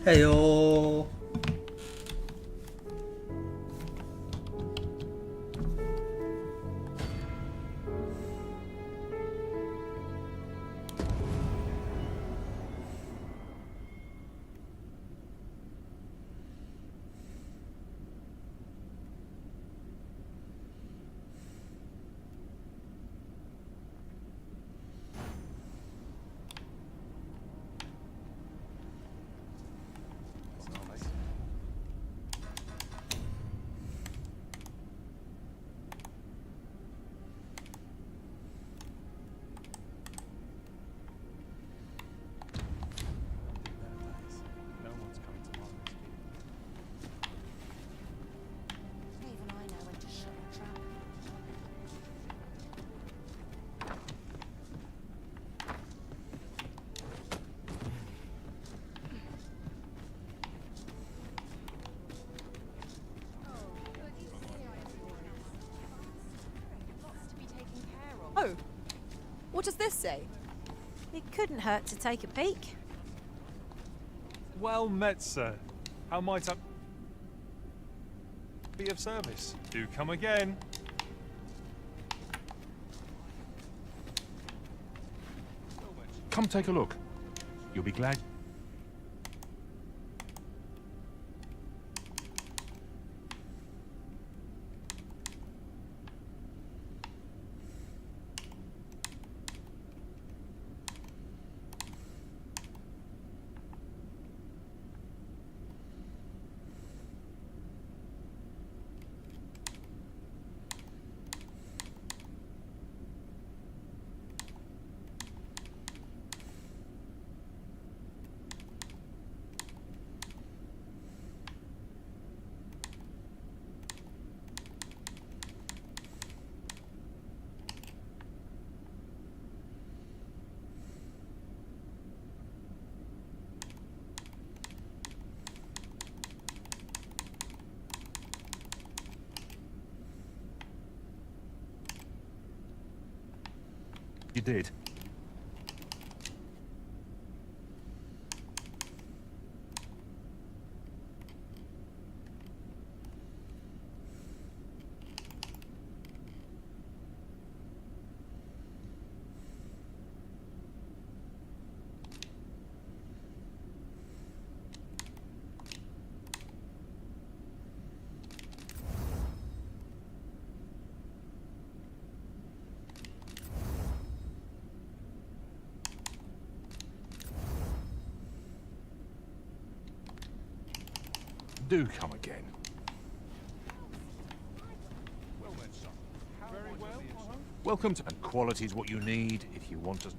Heyo. Even I know when to shut the trap. Oh, what does this say? It couldn't hurt to take a peek. Well met, sir. How might I be of service? Do come again. Come take a look. You'll be glad. You did. Do come again. Very well. Welcome to... And quality's what you need if you want to...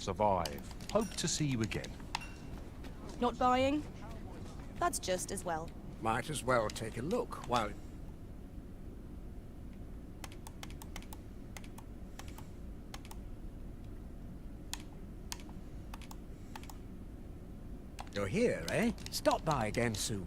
survive. Hope to see you again. Not buying? That's just as well. Might as well take a look while... You're here, eh? Stop by again soon.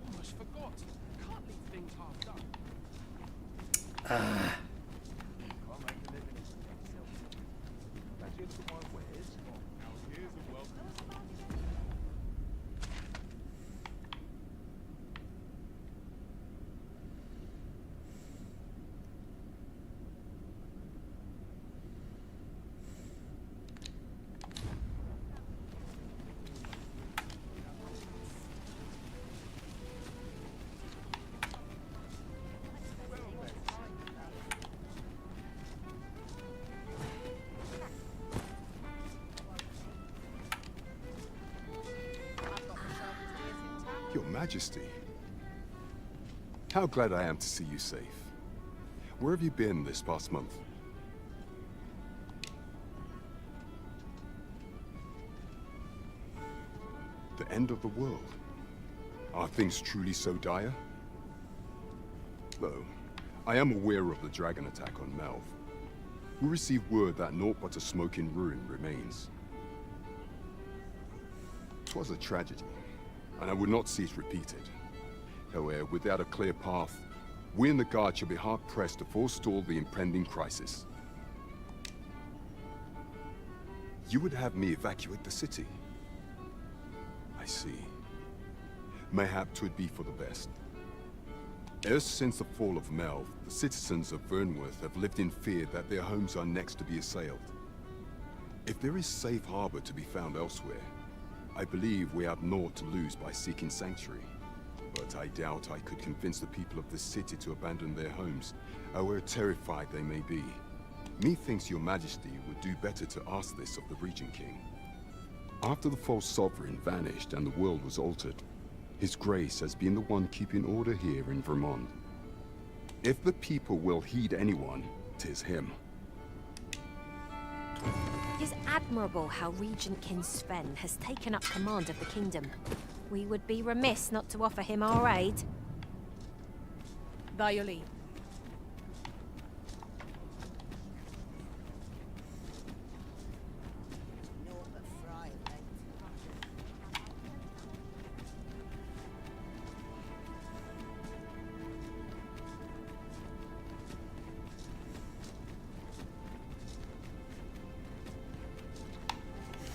Almost forgot. Can't leave things half done. Your Majesty, how glad I am to see you safe. Where have you been this past month? The end of the world? Are things truly so dire? Though, I am aware of the dragon attack on Melv. We received word that naught but a smoking ruin remains. 'Twas a tragedy, and I would not see it repeated. However, without a clear path, we in the Guard shall be hard-pressed to forestall the impending crisis. You would have me evacuate the city? I see. Mayhap 'twould be for the best. Ever since the fall of Melv, the citizens of Vernworth have lived in fear that their homes are next to be assailed. If there is safe harbor to be found elsewhere, I believe we have naught to lose by seeking sanctuary. But I doubt I could convince the people of this city to abandon their homes, however terrified they may be. Methinks your Majesty would do better to ask this of the Regent King. After the false sovereign vanished and the world was altered, His Grace has been the one keeping order here in Vermont. If the people will heed anyone, 'tis him. It is admirable how Regent King Sven has taken up command of the kingdom. We would be remiss not to offer him our aid. By your leave.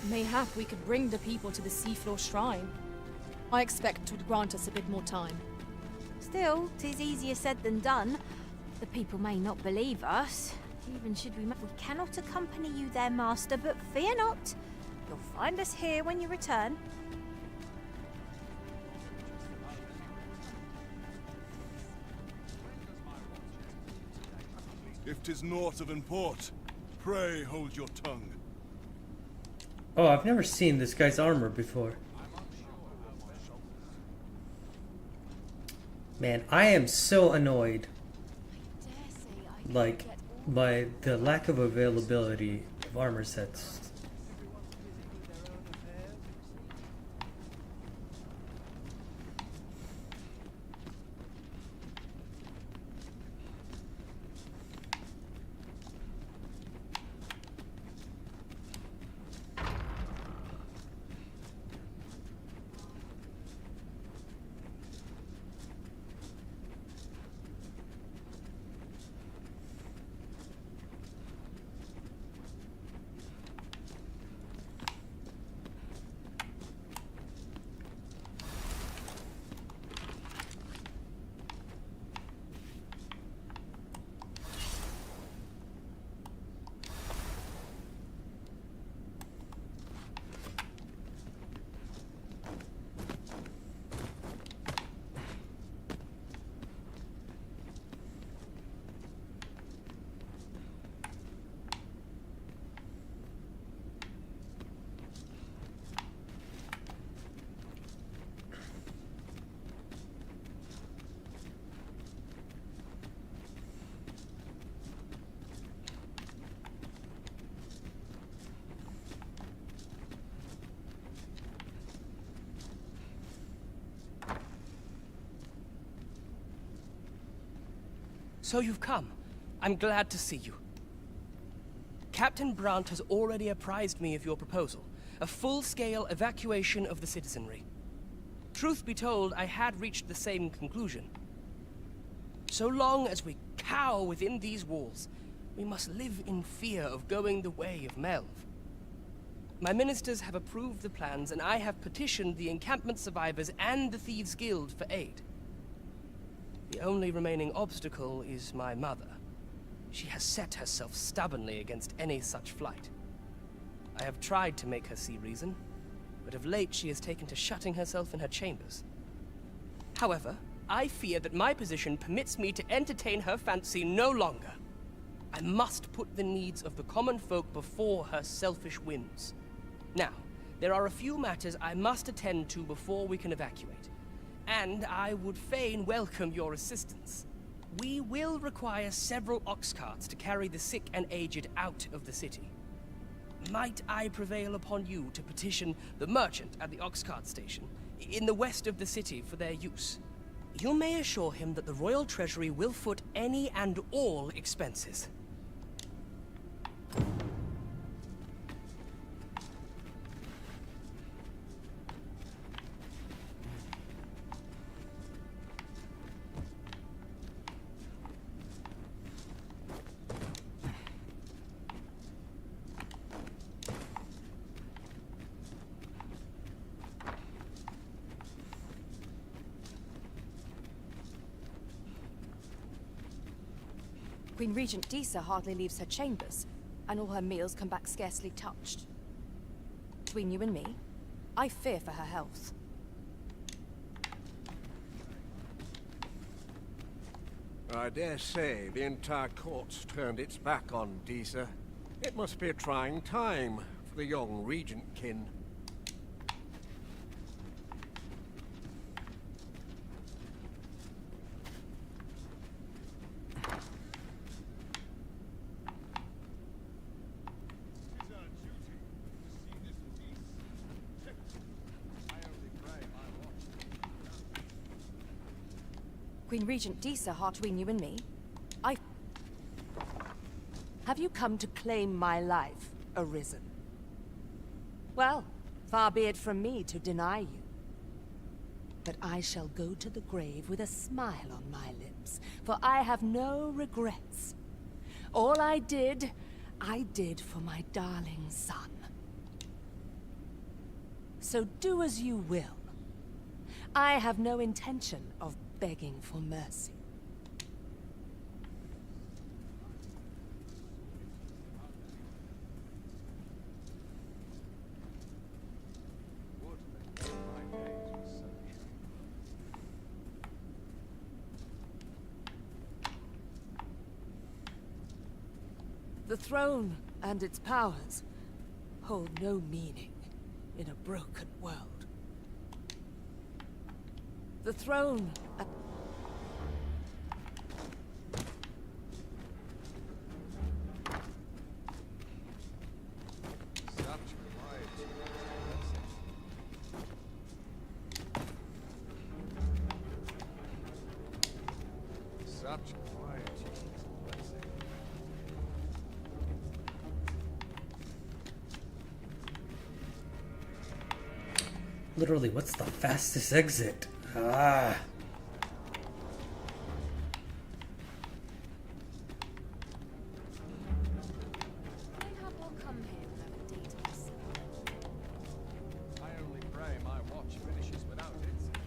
Mayhap we could bring the people to the seafloor shrine. I expect it would grant us a bit more time. Still, 'tis easier said than done. The people may not believe us. Even should we cannot accompany you there, Master, but fear not. You'll find us here when you return. If 'tis naught of import, pray hold your tongue. Oh, I've never seen this guy's armor before. Man, I am so annoyed, like, by the lack of availability of armor sets. So you've come. I'm glad to see you. Captain Brandt has already apprised me of your proposal, a full-scale evacuation of the citizenry. Truth be told, I had reached the same conclusion. So long as we cower within these walls, we must live in fear of going the way of Melv. My ministers have approved the plans, and I have petitioned the encampment survivors and the Thieves' Guild for aid. The only remaining obstacle is my mother. She has set herself stubbornly against any such flight. I have tried to make her see reason, but of late she has taken to shutting herself in her chambers. However, I fear that my position permits me to entertain her fancy no longer. I must put the needs of the common folk before her selfish whims. Now, there are a few matters I must attend to before we can evacuate, and I would fain welcome your assistance. We will require several ox carts to carry the sick and aged out of the city. Might I prevail upon you to petition the merchant at the ox cart station in the west of the city for their use? You may assure him that the Royal Treasury will foot any and all expenses. Queen Regent Disa hardly leaves her chambers, and all her meals come back scarcely touched. Between you and me, I fear for her health. I dare say the entire court's turned its back on Disa. It must be a trying time for the young regent-kin. Queen Regent Disa, between you and me, I... Have you come to claim my life, Arisen? Well, far be it from me to deny you. But I shall go to the grave with a smile on my lips, for I have no regrets. All I did for my darling son. So do as you will. I have no intention of begging for mercy. The throne and its powers hold no meaning in a broken world. The throne and... Such quiet. Literally, what's the fastest exit? Ah. I only pray my watch finishes without incident.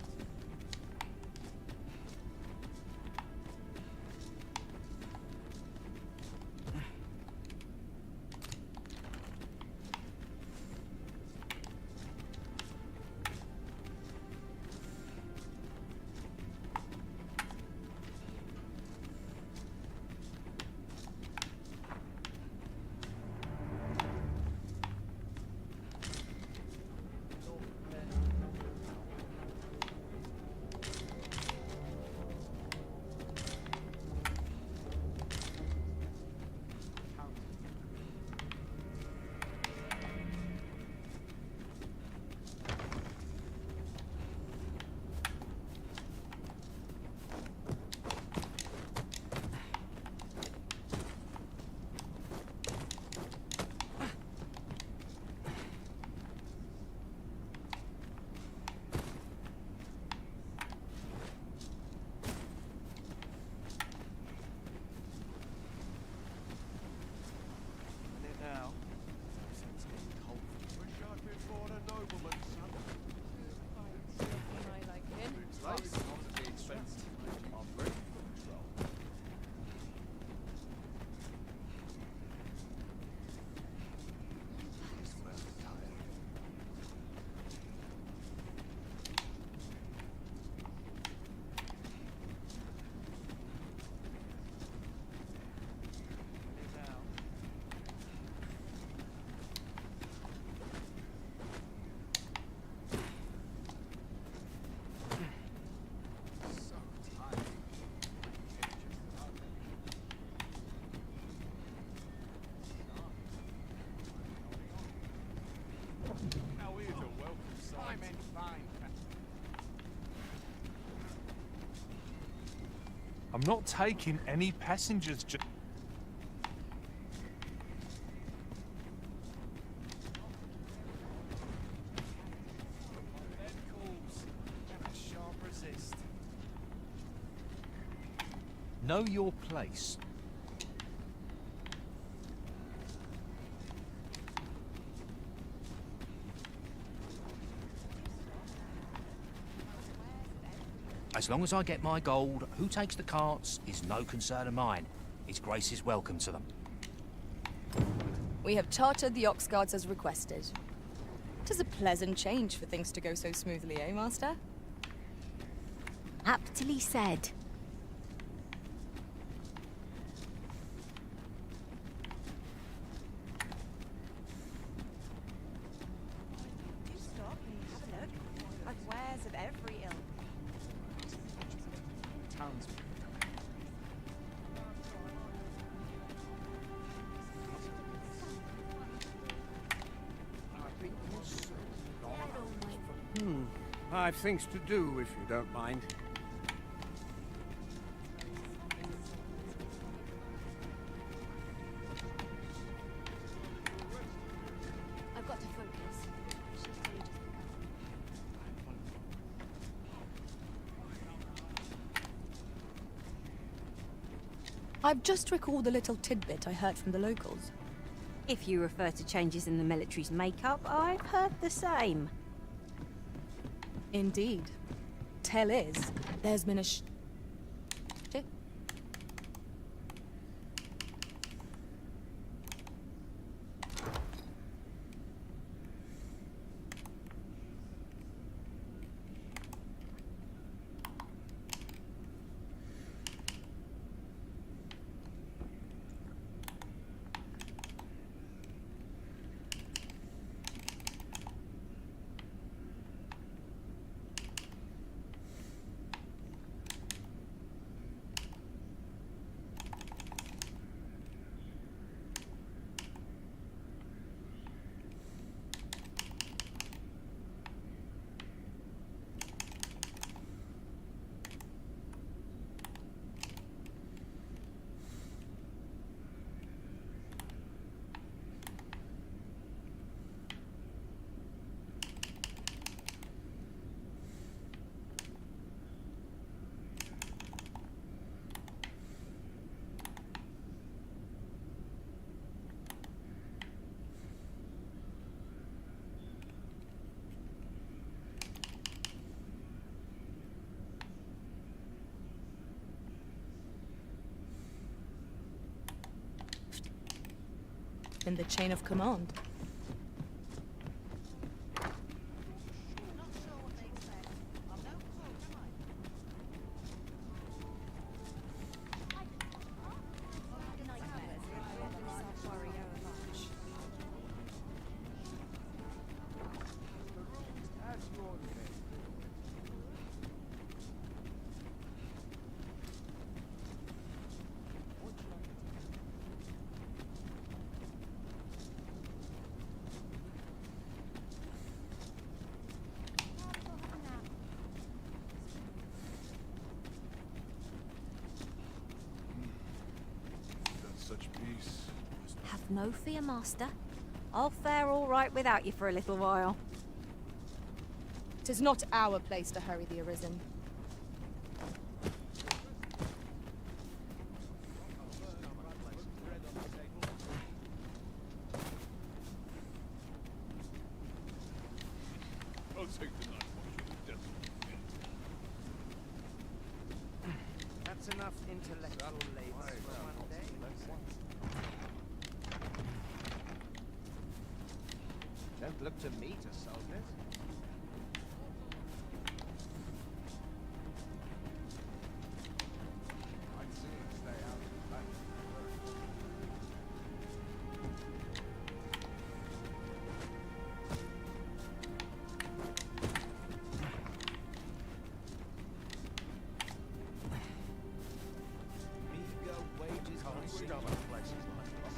I'm not taking any passengers. Know your place. As long as I get my gold, who takes the carts is no concern of mine. His Grace is welcome to them. We have chartered the ox guards as requested. 'Tis a pleasant change for things to go so smoothly, eh, Master? Aptly said. I've things to do, if you don't mind. I've got to focus. I've just recalled a little tidbit I heard from the locals. If you refer to changes in the military's makeup, I've heard the same. Indeed. Tell is, there's been a in the chain of command. Such peace. Have no fear, Master. I'll fare all right without you for a little while. 'Tis not our place to hurry the Arisen. I'll take the night watch with the devil. That's enough intellectual labor for one day. Don't look to me to solve this. I'd sooner stay out of the back. Meager wages on stomach places like this.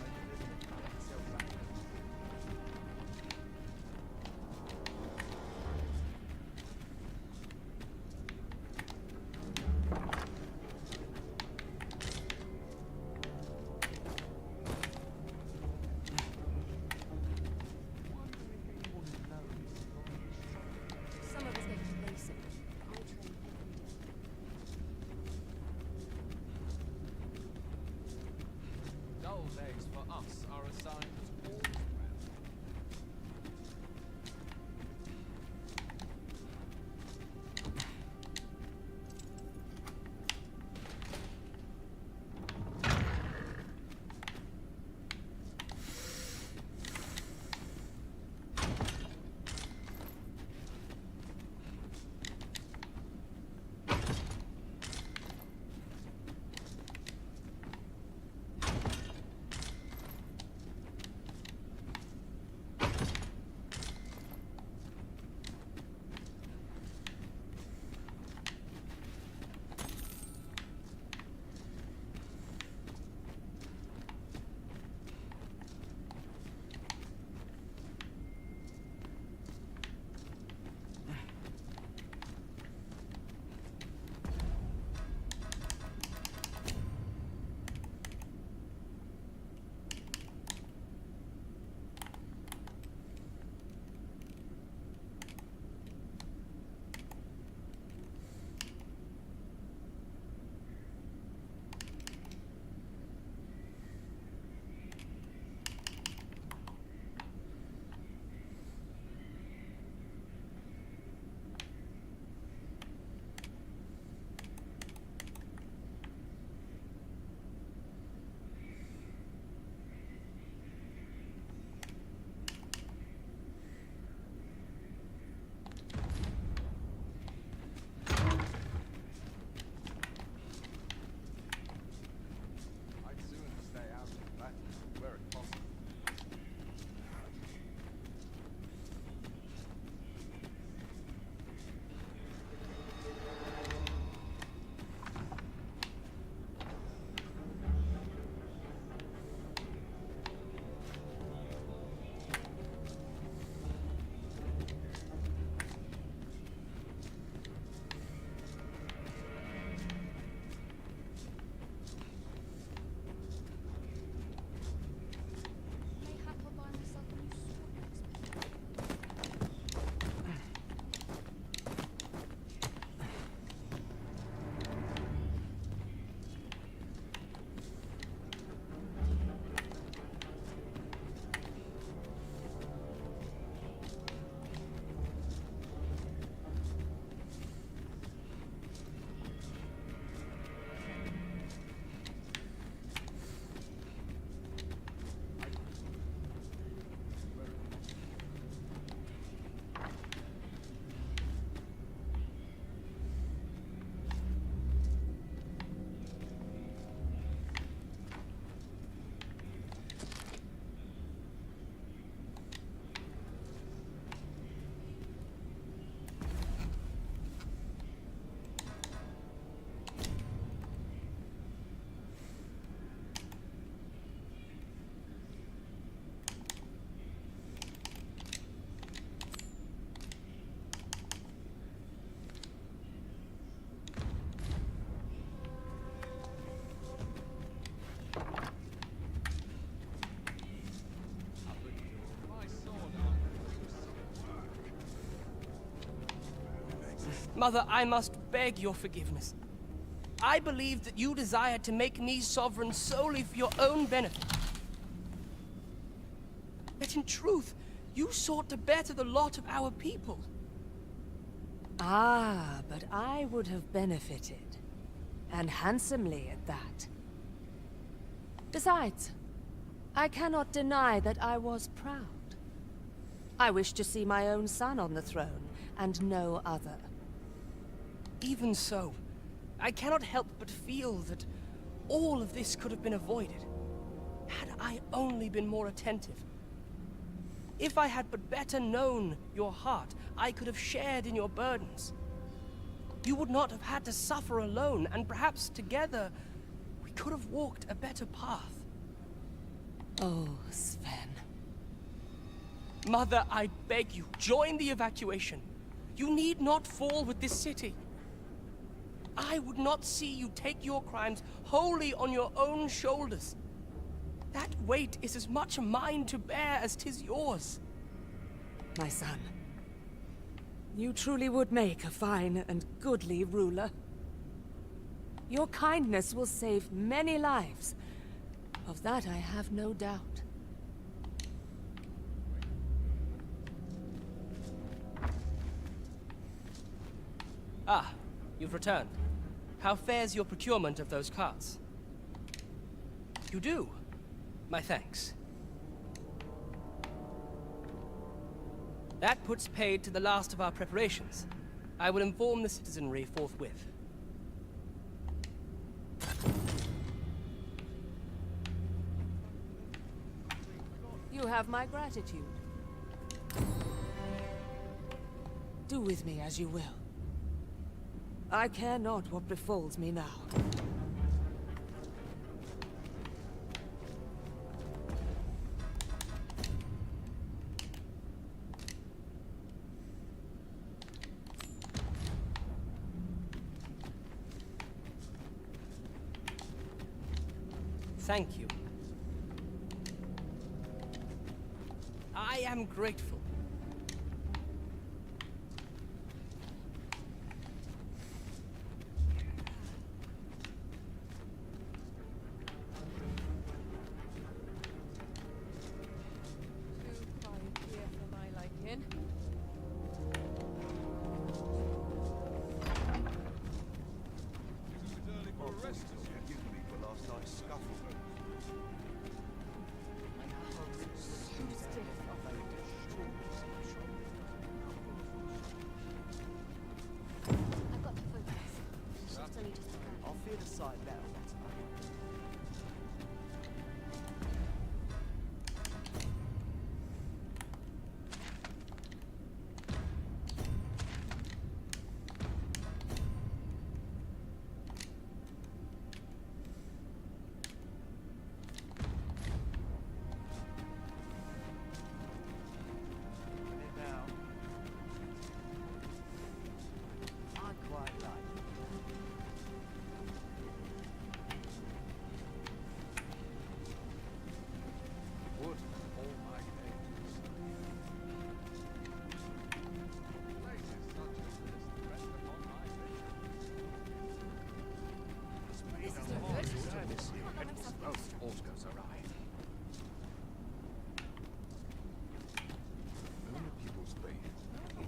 Mother, I must beg your forgiveness. I believed that you desired to make me sovereign solely for your own benefit. But in truth, you sought to better the lot of our people. Ah, but I would have benefited. And handsomely at that. Besides, I cannot deny that I was proud. I wished to see my own son on the throne, and no other. Even so, I cannot help but feel that all of this could have been avoided, had I only been more attentive. If I had but better known your heart, I could have shared in your burdens. You would not have had to suffer alone, and perhaps together, we could have walked a better path. Oh, Sven. Mother, I beg you, join the evacuation. You need not fall with this city. I would not see you take your crimes wholly on your own shoulders. That weight is as much mine to bear as 'tis yours. My son, you truly would make a fine and goodly ruler. Your kindness will save many lives. Of that I have no doubt. Ah, you've returned. How fares your procurement of those carts? You do? My thanks. That puts paid to the last of our preparations. I will inform the citizenry forthwith. You have my gratitude. Do with me as you will. I care not what befalls me now. Thank you. I am grateful.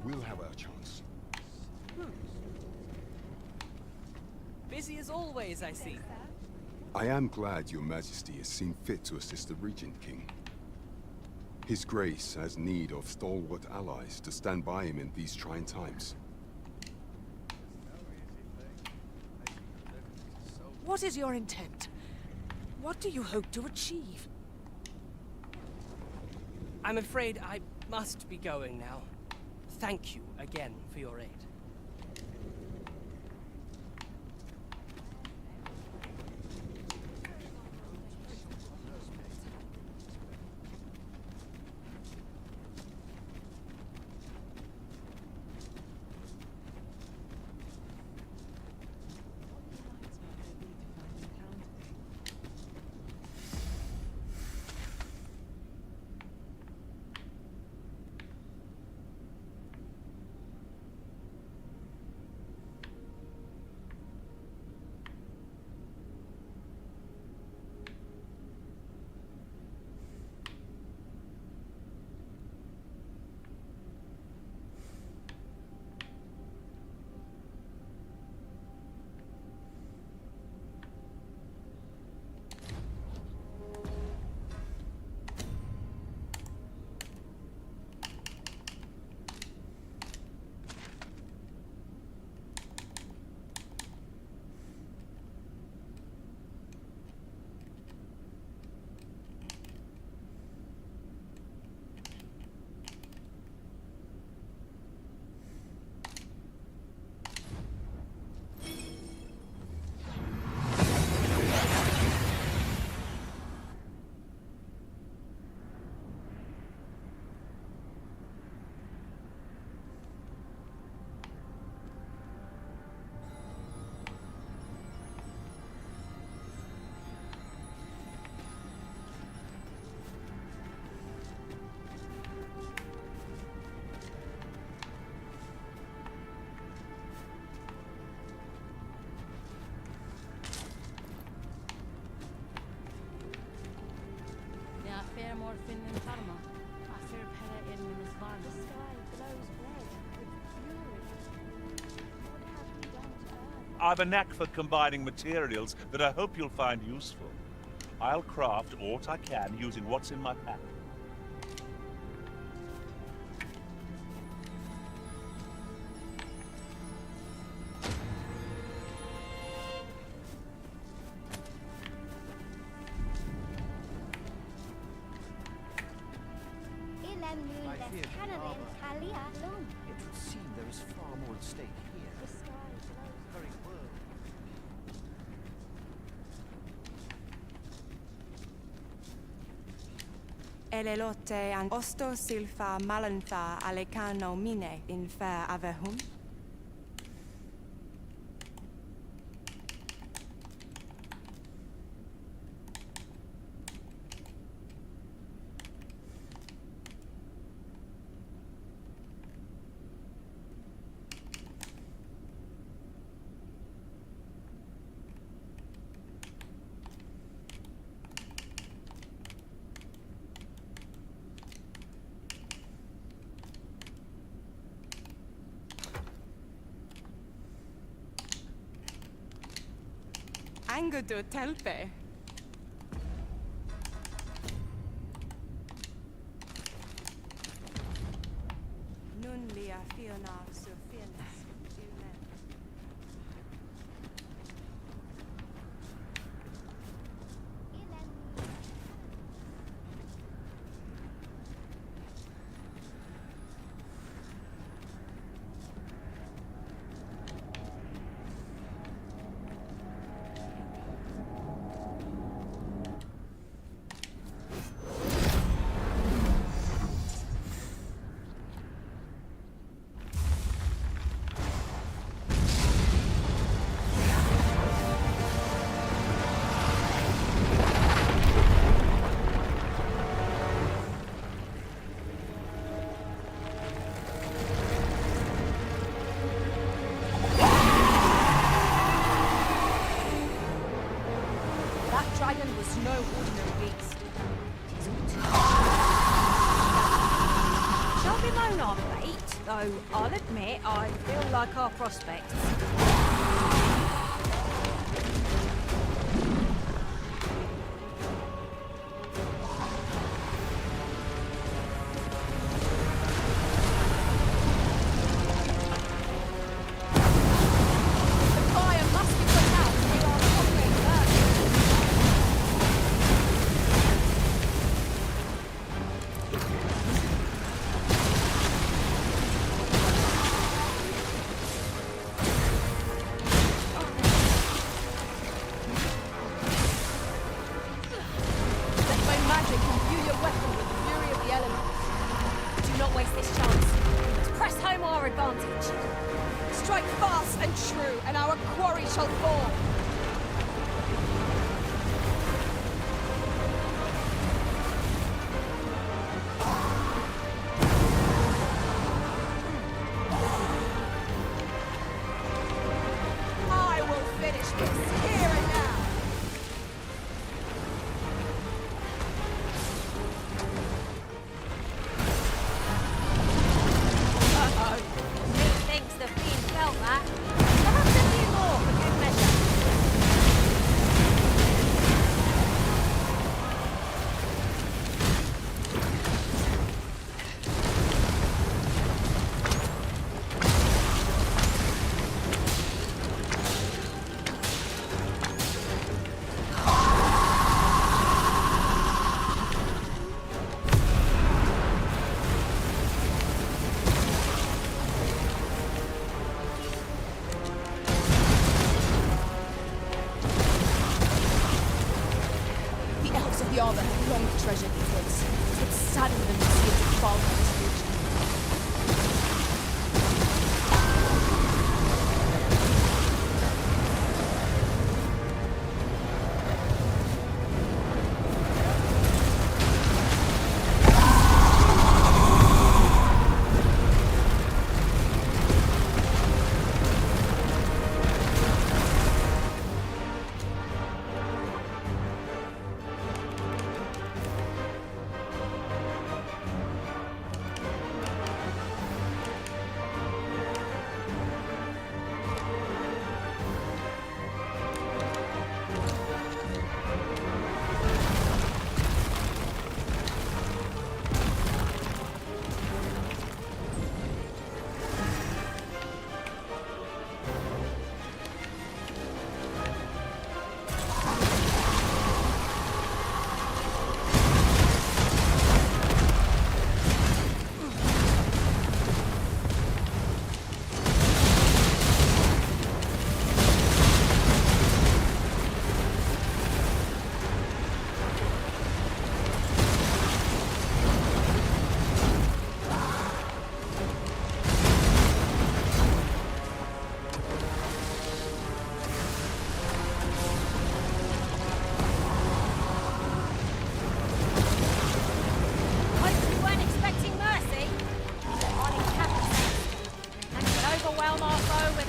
We'll have our chance. Busy as always, I see. I am glad your majesty has seen fit to assist the regent king. His grace has need of stalwart allies to stand by him in these trying times. What is your intent? What do you hope to achieve? I'm afraid I must be going now. Thank you again for your aid. I've a knack for combining materials that I hope you'll find useful. I'll craft aught I can using what's in my pack. It would seem there is far more at stake here. The very world. Elelote an osto silfa malantha alecano mine in fair avehum. Angudu telpe. Nun lia fiona su fianes. dragon was no ordinary beast. Shan't bemoan our fate, though I'll admit I feel like our prospects.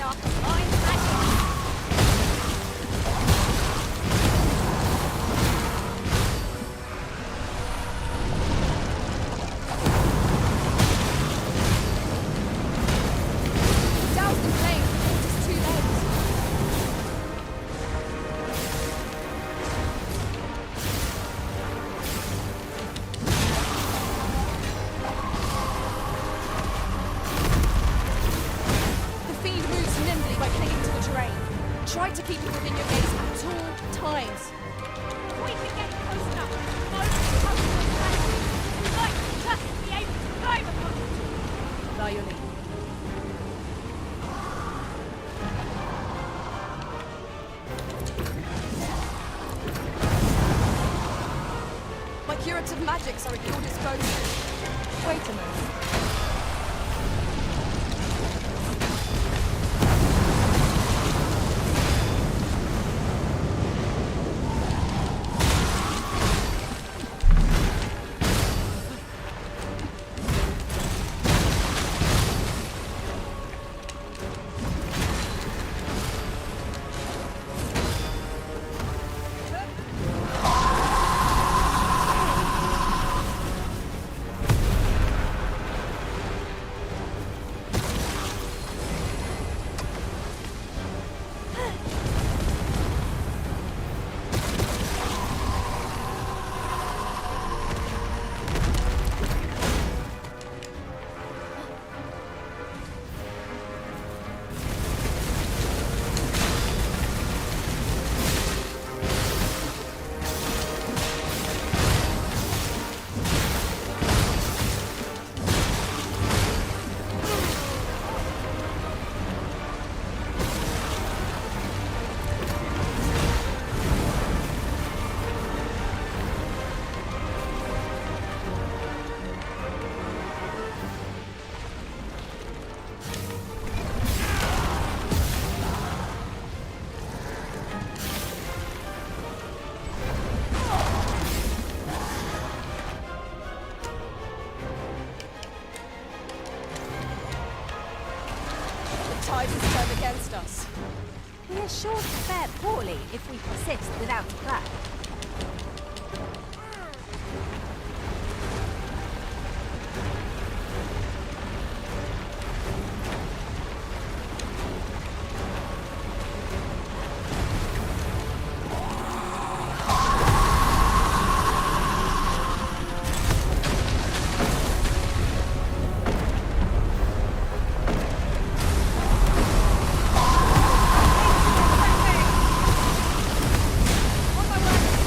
our combined magic. Douse the flame. It is too late. The fiend moves nimbly by clinging to the terrain. Try to keep it within your gaze at all times. We can get close enough. Most comfortable places. We'd like to just be able to climb upon it. Lie your lead. My curative magics are at your disposal. Wait a moment. Tide has turned against us. We are sure to fare poorly if we persist without a plan. On my way!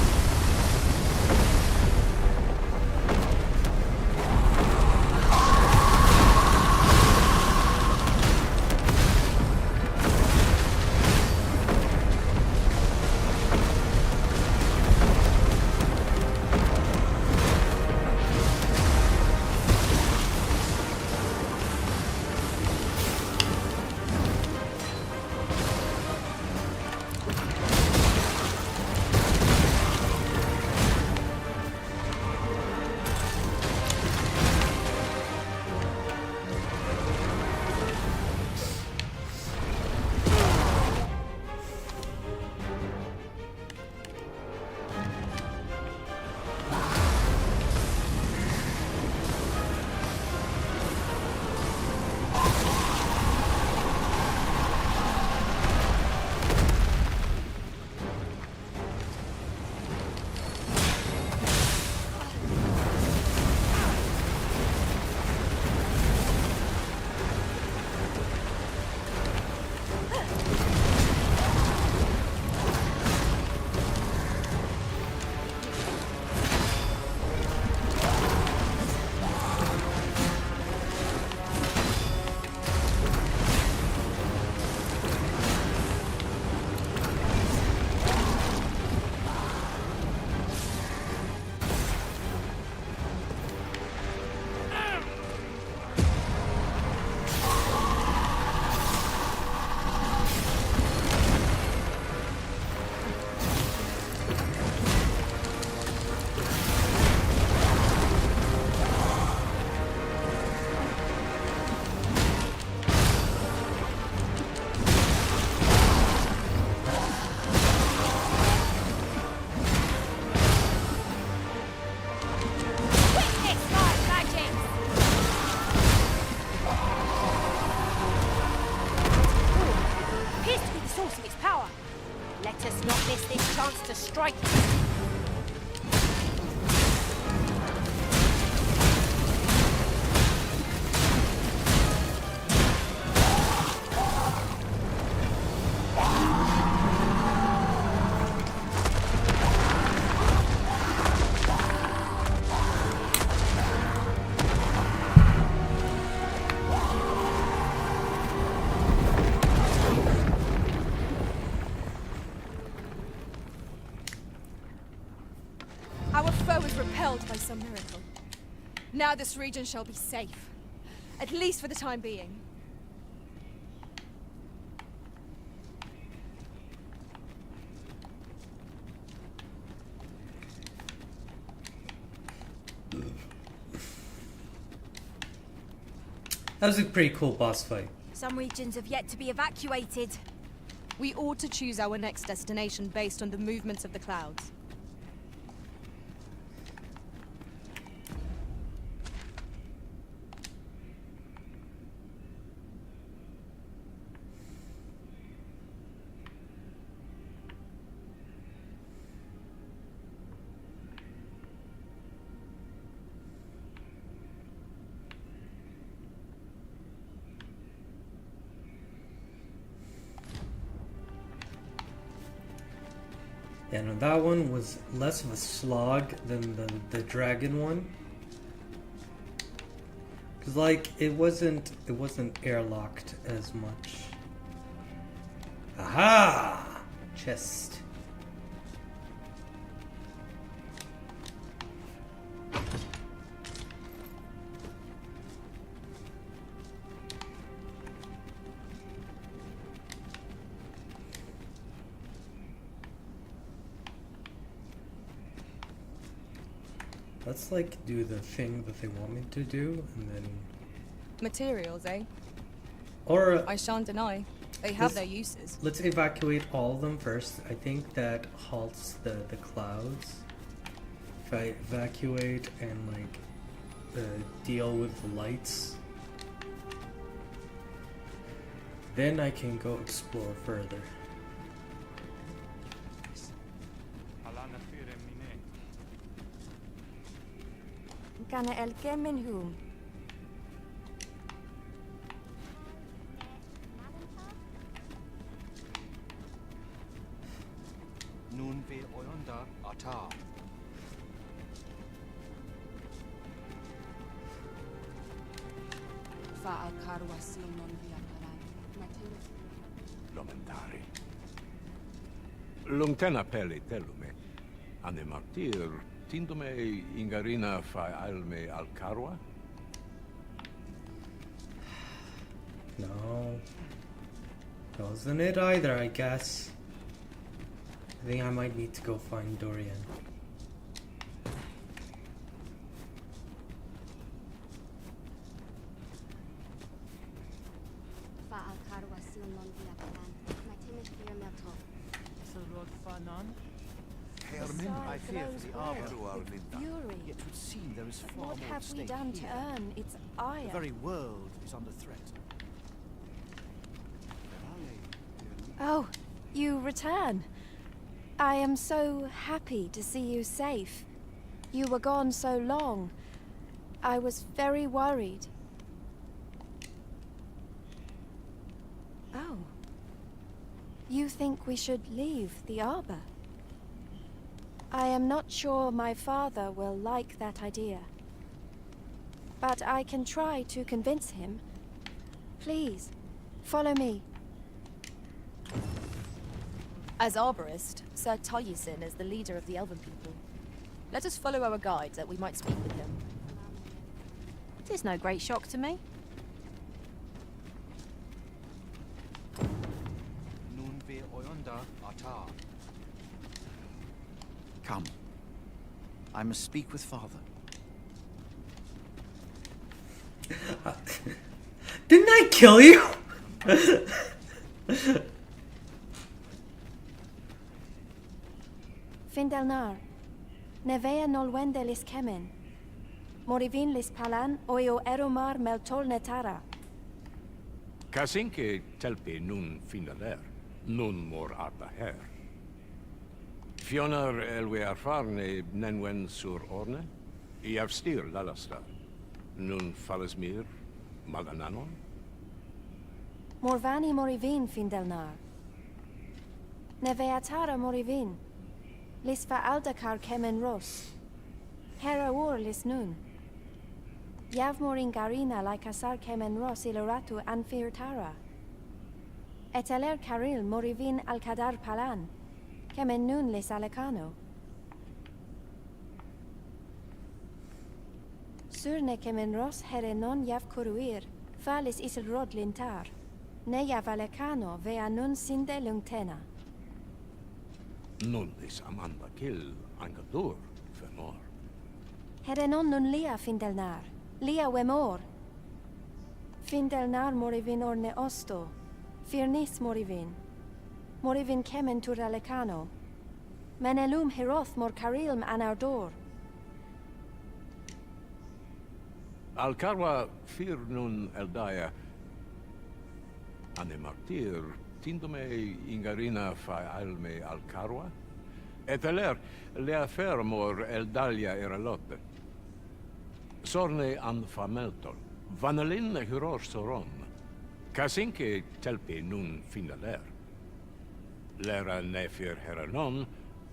chance to strike. Our foe is repelled by some miracle. Now this region shall be safe. At least for the time being. That was a pretty cool boss fight. Some regions have yet to be evacuated. We ought to choose our next destination based on the movements of the clouds. Yeah, no, that one was less of a slog than the dragon one. Cause like it wasn't airlocked as much. Aha! Chest. Let's like do the thing that they want me to do, and then. Materials, eh? Or I shan't deny. They have their uses. Let's evacuate all of them first. I think that halts the clouds. If I evacuate and like deal with the lights, then I can go explore further. Kana el kemenhum. Nun ve oyunda ata. Fa al karwasil non via parai. Lamentari. Lungtena peli telume. Ane martir, tindume ingarina fa alme al carwa? No. Wasn't it either, I guess. I think I might need to go find Dorian. I fear for the Arbor Fury. Yet would seem there is far What more have at we stake done to here. earn its ire? The very world is under threat. Oh, you return. I am so happy to see you safe. You were gone so long. I was very worried. Oh. You think we should leave the Arbor? I am not sure my father will like that idea. But I can try to convince him. Please, follow me. As arborist, Sir Taliesin is the leader of the Elven people. Let us follow our guide that we might speak with him. It is no great shock to me. Nun ve oyunda ata. Come. I must speak with Father. Didn't I kill you? Findelnar. Nevea nolwende lis kemen. Morivin lis palan oio eromar meltol netara. Kasinke telpe nun finaler, nun mor arta her. Fionar elwe arfarne nenwen sur orne. I avstir lalasta. Nun falesmir magananon. Morvani morivin findelnar. Neveatara morivin. Lisva aldakar kemen ros. Hera ur lis nun. Yav morin garina like asar kemen ros iloratu anfirtara. Eteler karil morivin alkadar palan. Kemen nun lis alecano. Surne kemen ros herenon yav kuruir. Falis isel rod lintar. Ne yav alecano vea nun sinde lungtena. Nun lis amanda kill angadur fenor. Herenon nun lia findelnar. Lia wemor. Findelnar morivin orne osto. Firnis morivin. Morivin kemen tur alecano. Menelum heroth mor carilm anardor. Alcarwa fir nun eldaya. Ane martir tindome ingarina fa alme alcarwa. Eteler lea fermor eldalia eralotte. Sorne an fameltol. Vanelin huror soron. Kasinke telpi nun finaler. Lera nefir heranon.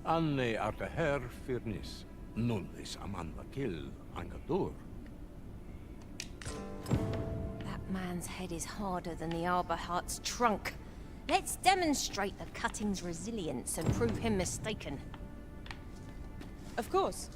Anne arteher firnis. Nullis amanda kill angadur. That man's head is harder than the Arborheart's trunk. Let's demonstrate the cutting's resilience and prove him mistaken. Of course.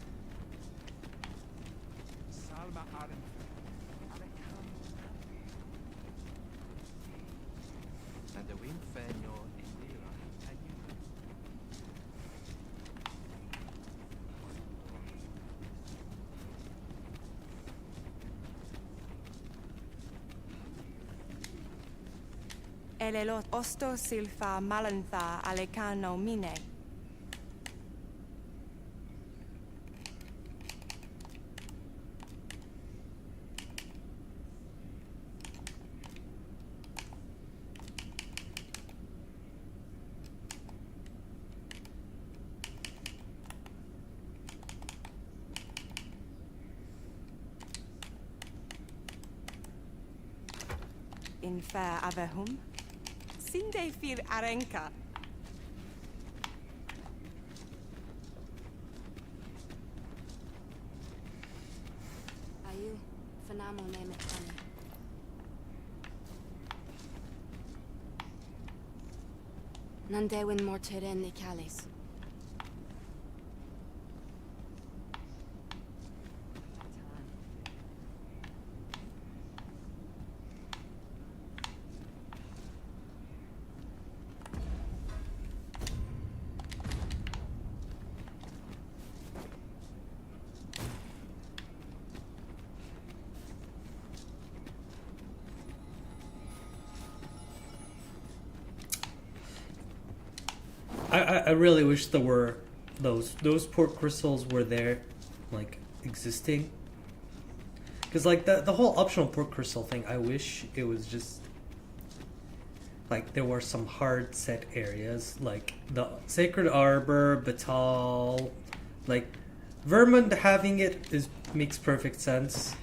Elelot osto silfa malantha alecano mine. Infer avehum. Sinde fir arenka. Ayu, fanamo nemetani. Nandewin morteren ni calis. I really wish there were those port crystals were there, like, existing. Because, like, the whole optional port crystal thing, I wish it was just, like, there were some hard set areas, like the Sacred Arbor, Batal, like, Vermund having it makes perfect sense.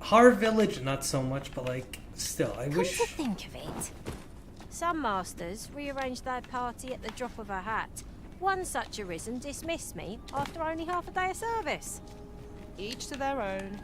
Har Village, not so much, but, like, still, I wish... Come to think of it, some masters rearrange their party at the drop of a hat. One such arisen dismissed me after only half a day of service. Each to their own.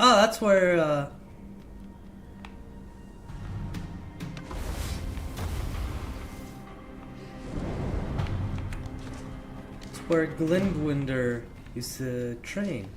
Oh, that's where, where Glingwinder used to train.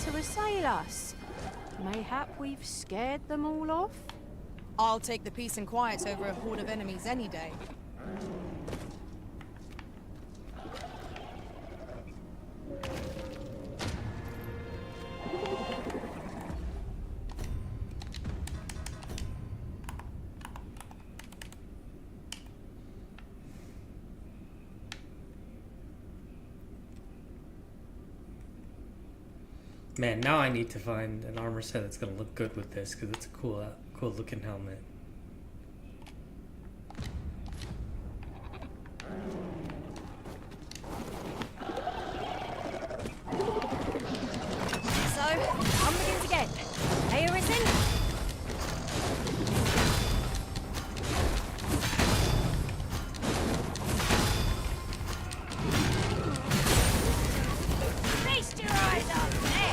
To assail us. Mayhap we've scared them all off? I'll take the peace and quiet over a horde of enemies any day. Man, now I need to find an armor set that's gonna look good with this, because it's a cool looking helmet. So, on begins again. Hey, Arisen? Feast your eyes on this!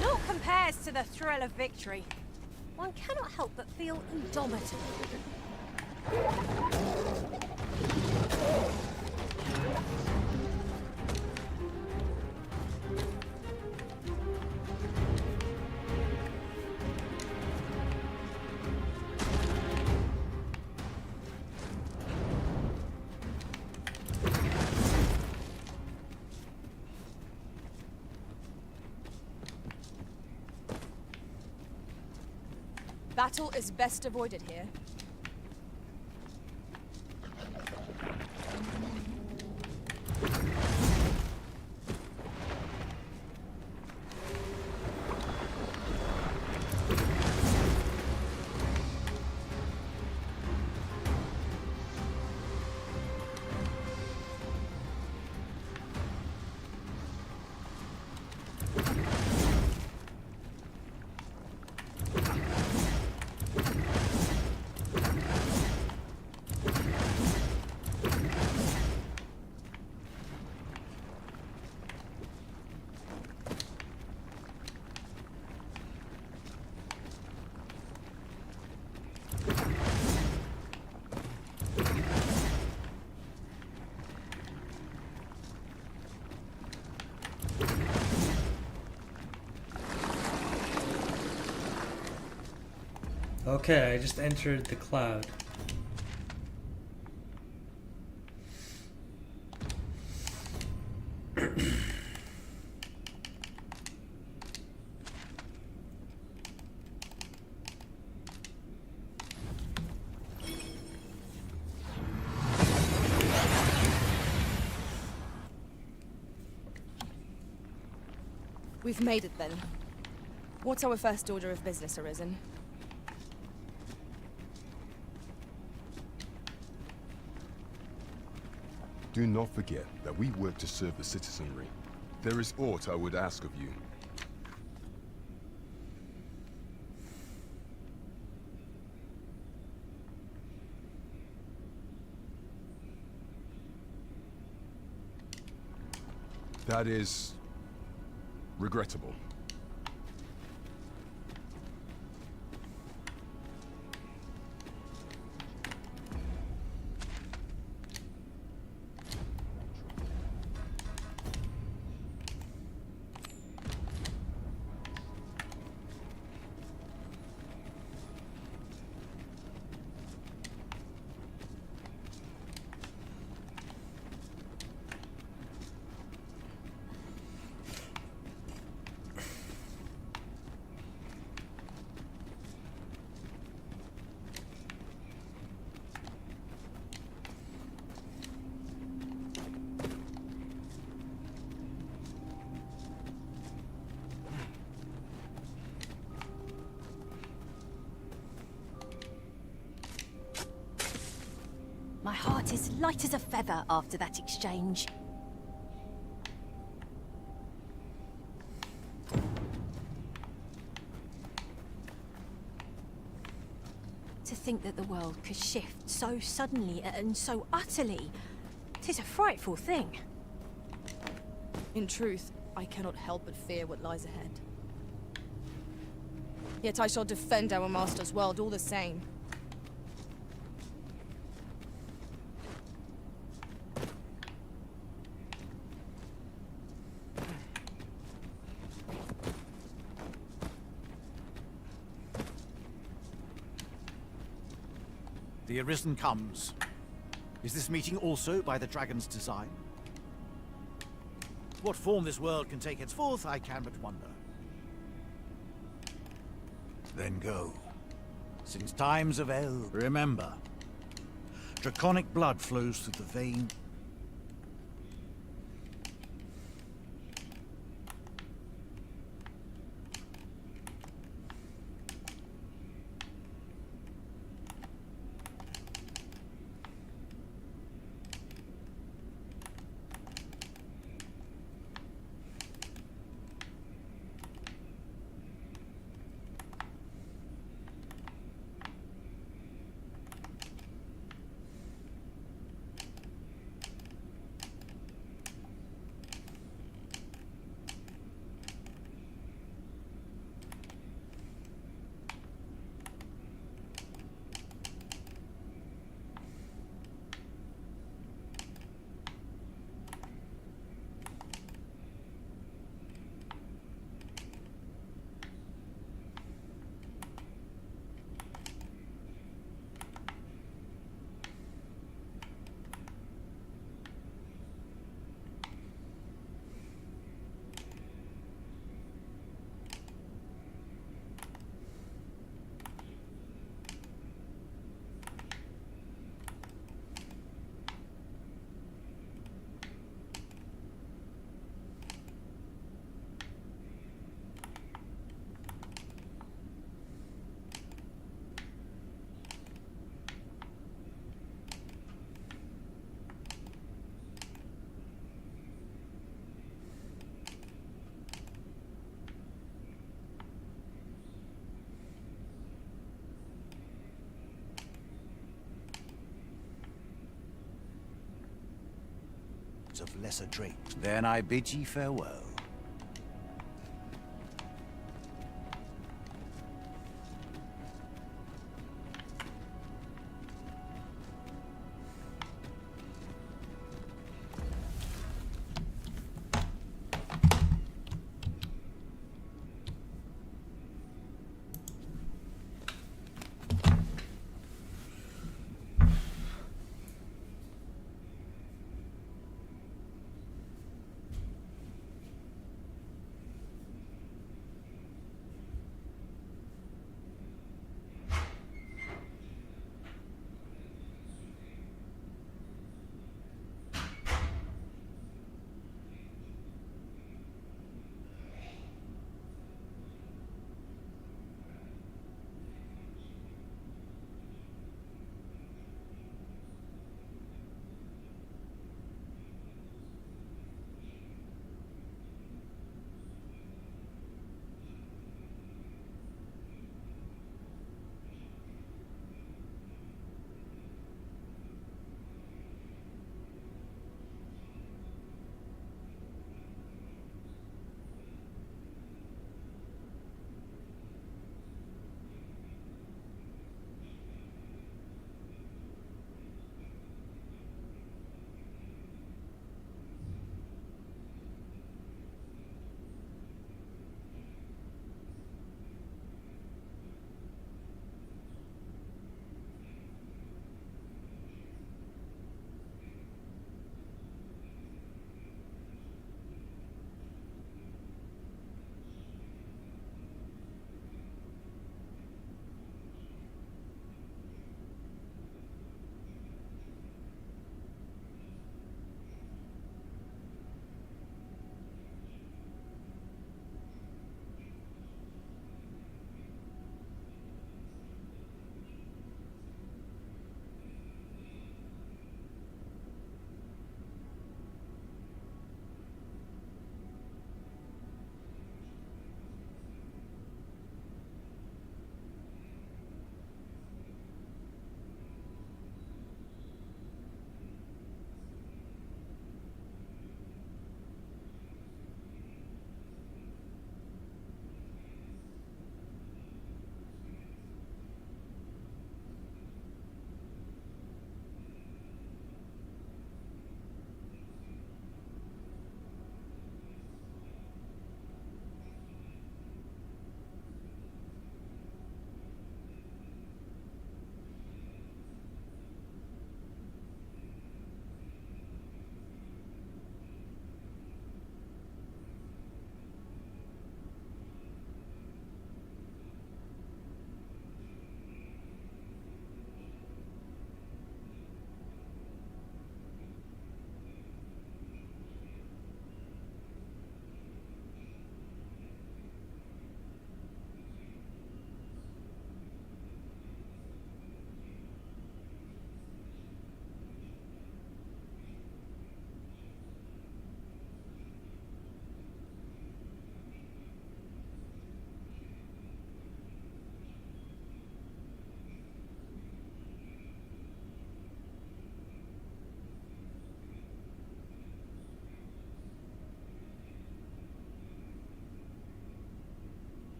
Naught compares to the thrill of victory. One cannot help but feel indomitable. Battle is best avoided here. Okay, I just entered the cloud. We've made it then. What's our first order of business, Arisen? Do not forget that we work to serve the citizenry. There is aught I would ask of you. That is regrettable. heart is light as a feather after that exchange. To think that the world could shift so suddenly and so utterly, 'tis a frightful thing. In truth, I cannot help but fear what lies ahead. Yet I shall defend our master's world all the same. The Arisen comes. Is this meeting also by the dragon's design? What form this world can take henceforth, I can but wonder. Then go. Since times of El, remember, draconic blood flows through the vein. Of lesser drink. Then I bid ye farewell.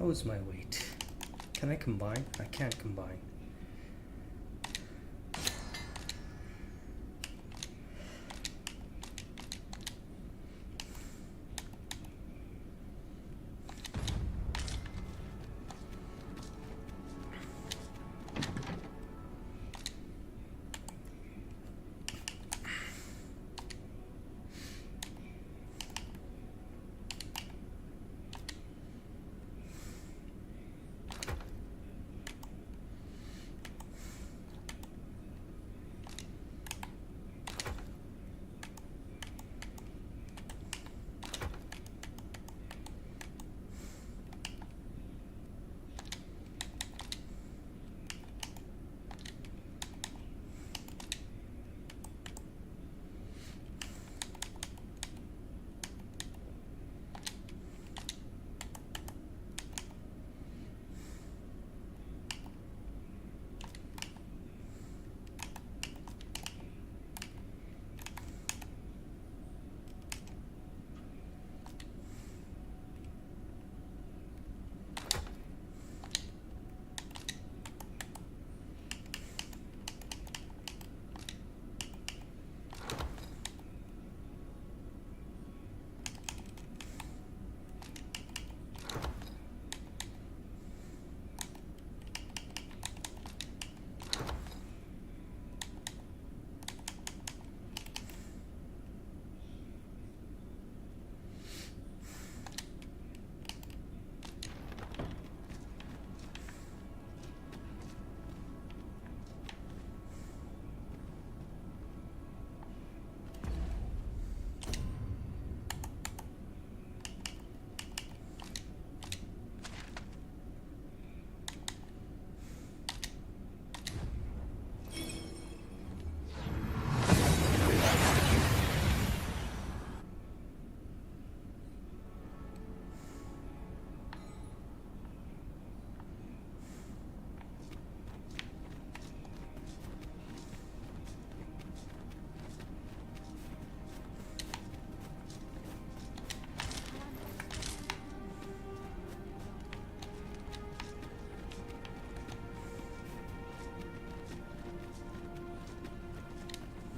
was my weight? Can I combine? I can't combine.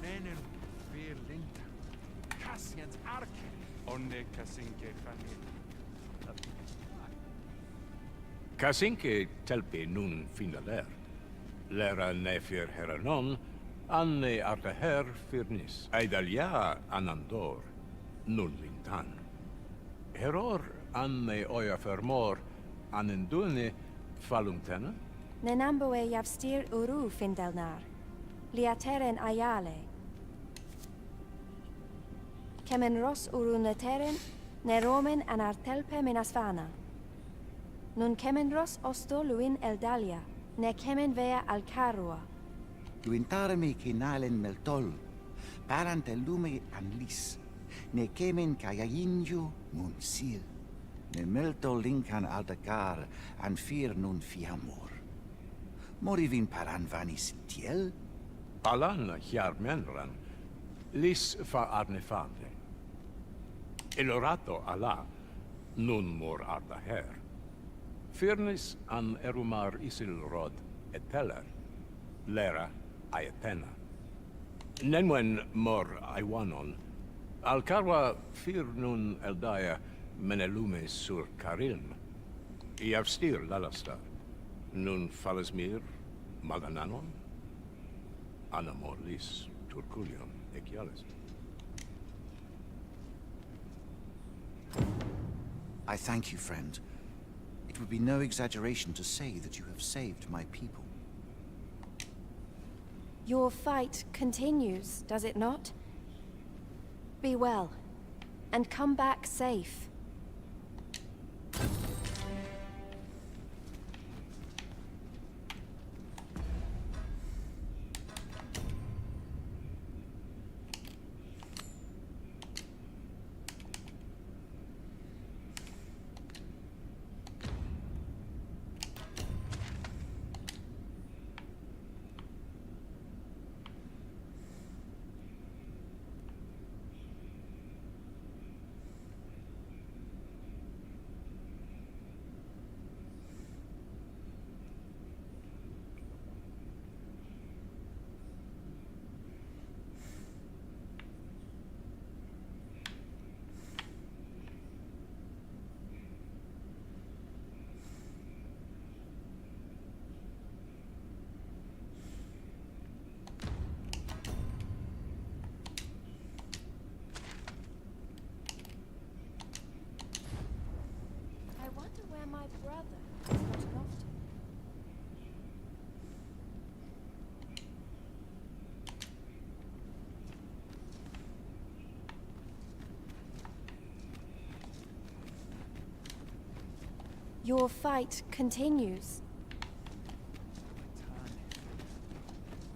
Menen vir linta. Cassians arche. Onne Casinke fanil. Casinke telpi nun finaler. Lera nefir heranon, anne arta her firnis. Aidalia anandor, nun lintan. Heror anne oia fermor, anendune falumtena? Nenamboe javstir uru findelnar. Liateren ayale. Kemen ros uru neteren, neromen anartelpe minasvana. Nun kemen ros osto luin eldalia, ne kemen vea alcarua. Luintarme kinalen meltol, parante lume anlis, ne kemen kayayinju mun sil, ne meltol linkan aldacar an fir nun fiamor. Morivin paran vanis tiel? Alan hier menran, lis fa arnefande. Elorato ala, nun mor arda her. Firnis an erumar isilrod eteller, lera aetena. Nenwen mor aiwanon, alcarwa fir nun eldaya menelume sur carilm. Iavstir lalastar, nun falasmir magananon, anamor lis turculion equiales. I thank you, friend. It would be no exaggeration to say that you have saved my people. Your fight continues, does it not? Be well, and come back safe. Your fight continues.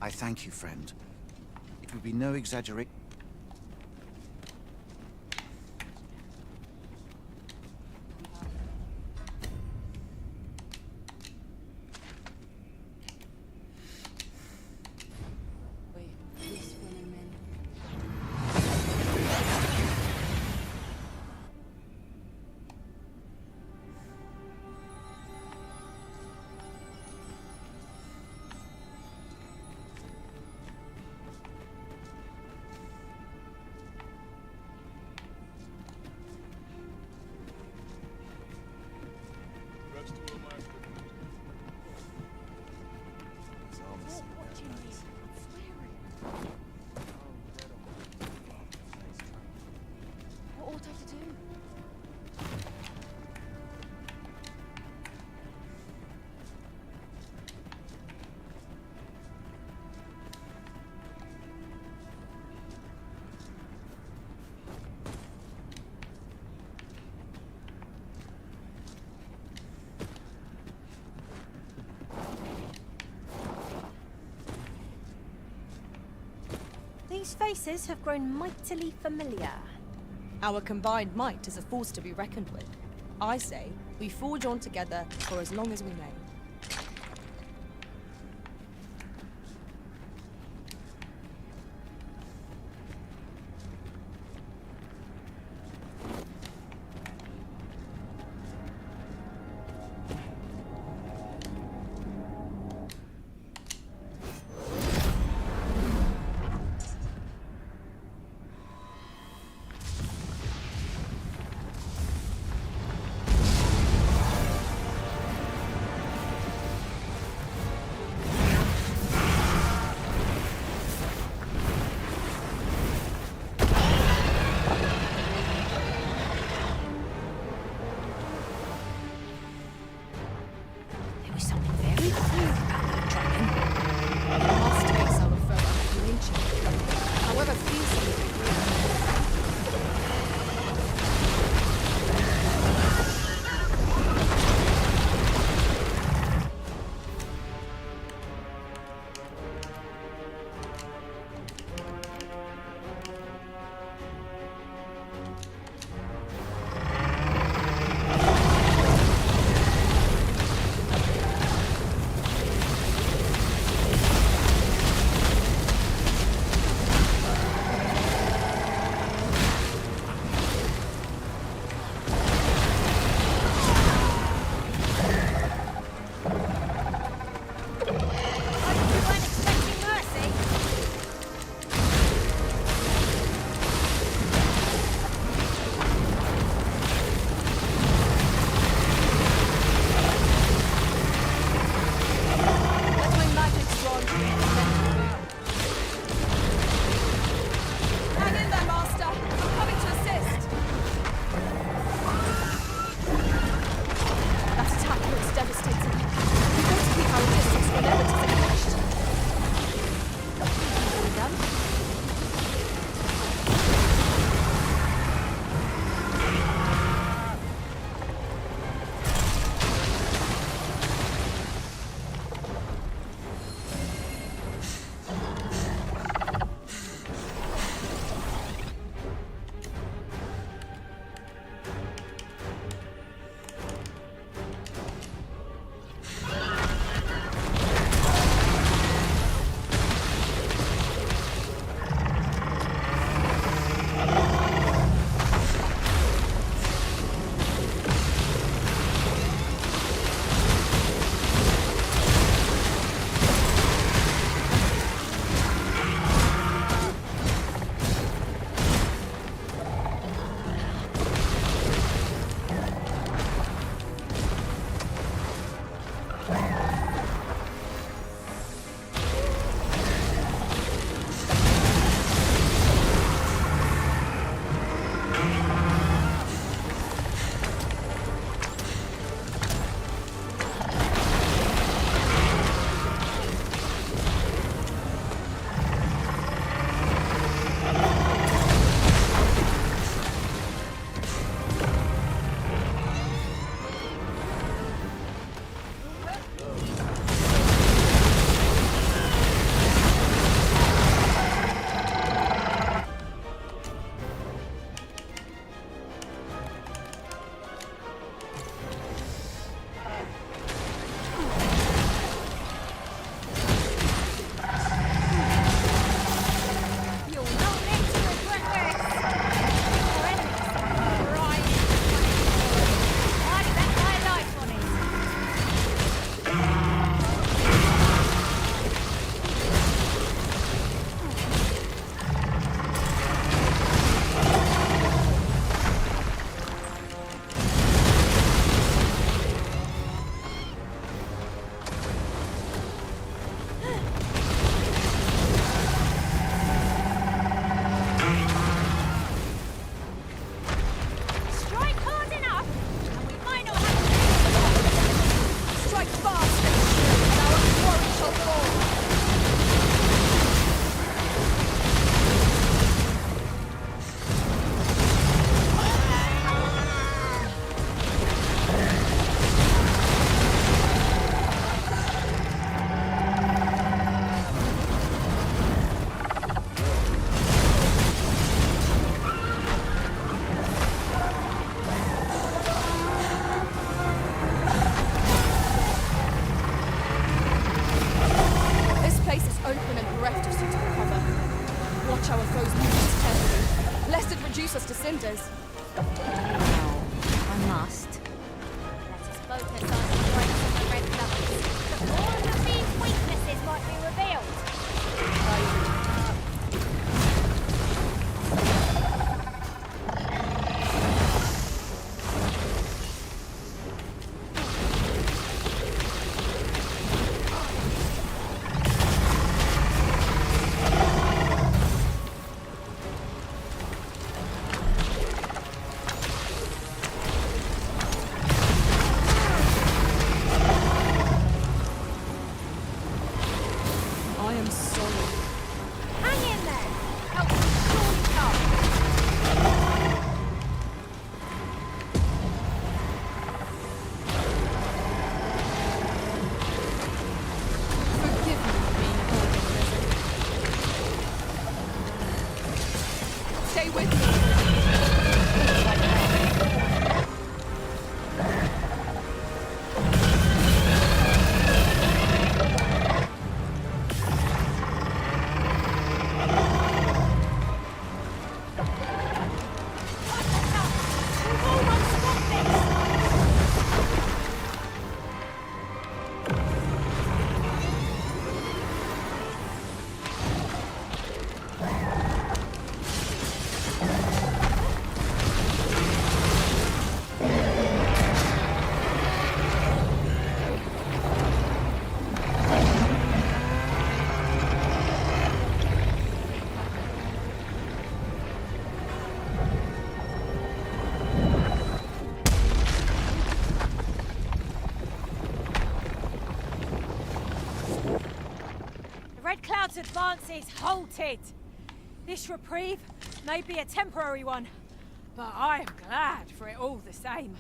I thank you, friend. It would be no exaggeration. What ought I to do? These faces have grown mightily familiar. Our combined might is a force to be reckoned with. I say, we forge on together for as long as we may. reduce us to cinders. I must. Let us focus on destroying some of the red suburbs. All of these weaknesses might be revealed. I am sorry. Hang in there! Help will surely come. Forgive me for being called in prison. Stay with me. The Red Cloud's advance is halted. This reprieve may be a temporary one, but I am glad for it all the same.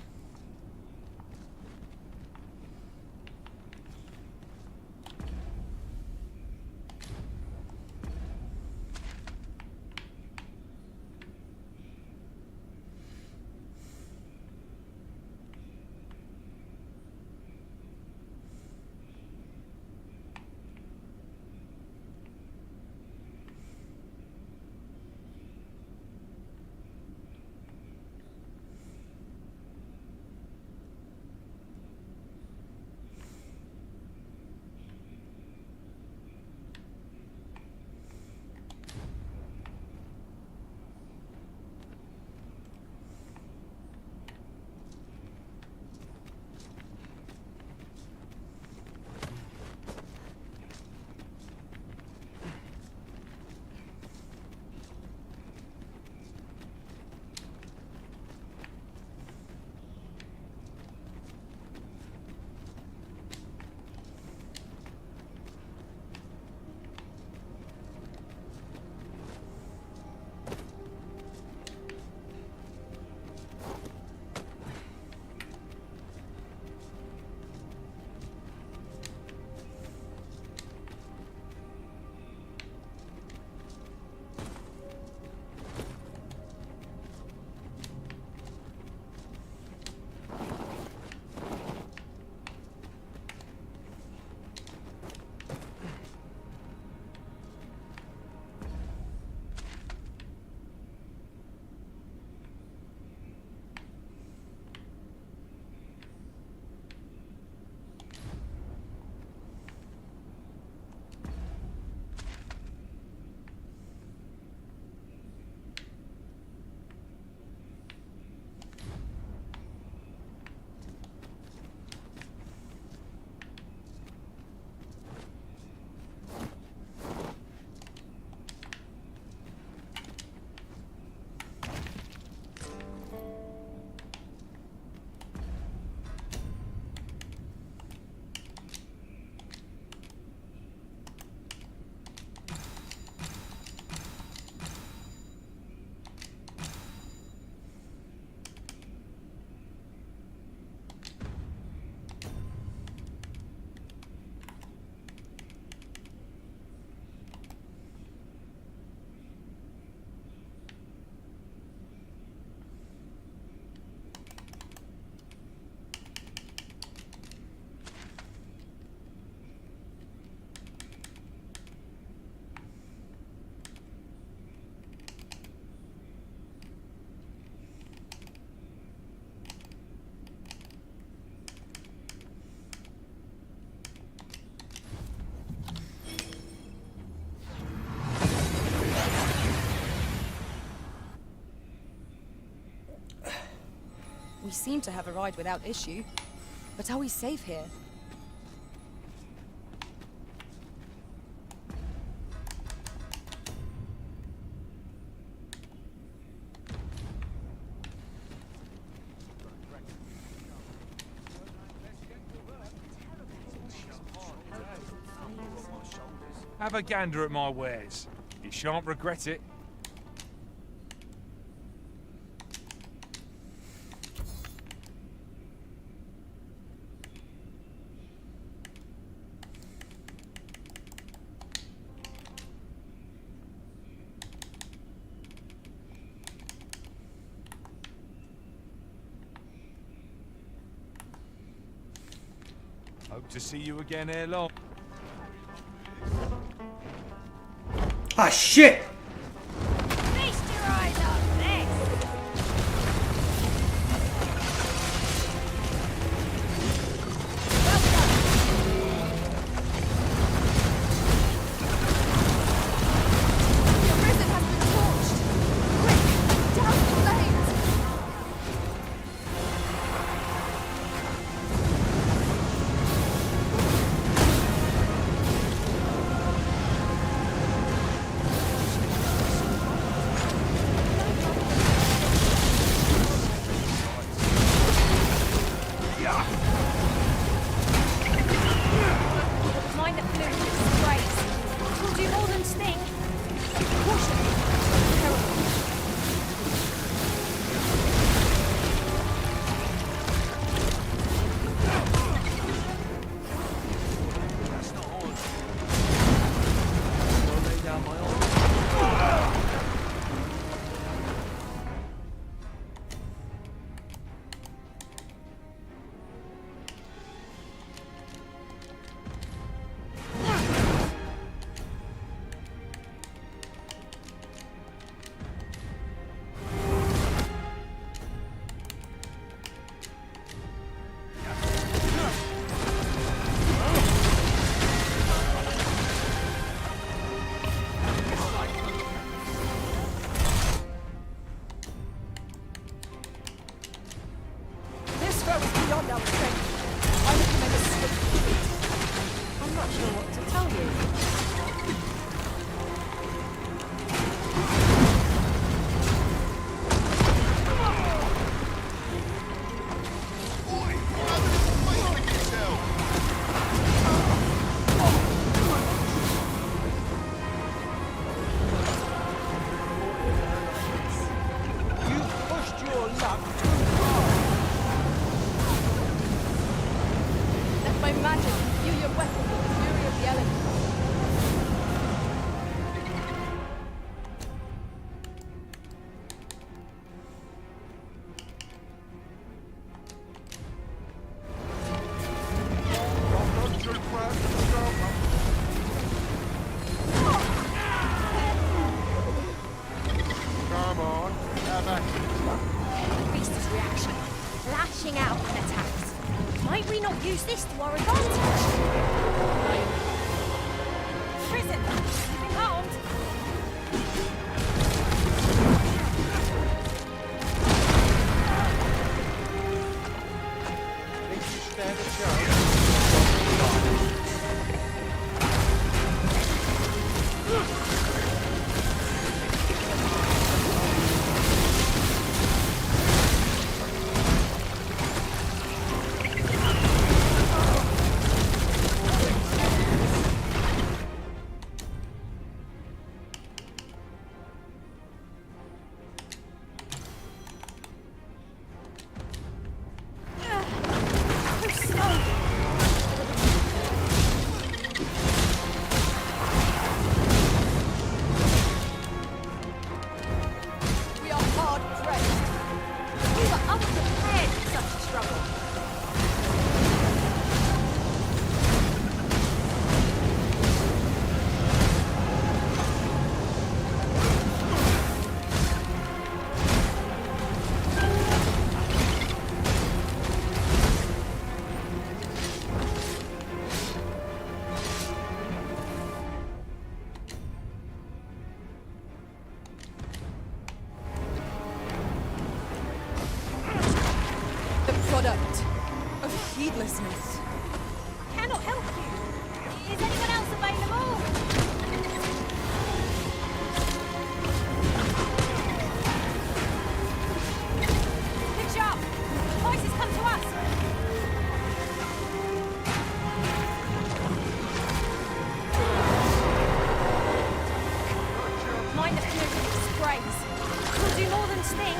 We seem to have arrived without issue. But are we safe here? Have a gander at my wares. You shan't regret it. Hope to see you again ere long. Ah, shit! Feast your eyes on this! The prison has been torched! Quick! Down the flames! Mind the fluid sprays. Will do more than sting. Caution. Terrible. That's not on. I'll lay down my arm. This foe is beyond our strength. I recommend a swift retreat. I'm not sure what to tell you. You pushed your luck too far. Let my magic imbue your weapon with the fury of the elements. Come on, have at it. Beast's reaction. Lashing out in attacks. Might we not use this to our advantage? Prison! You've been harmed! Think you stand a chance? We are hard pressed. We were unprepared for such a struggle. heedlessness. Cannot help you. Is anyone else available? Pitch up! Voices come to us! Mind the fluid sprays. Will do more than sting.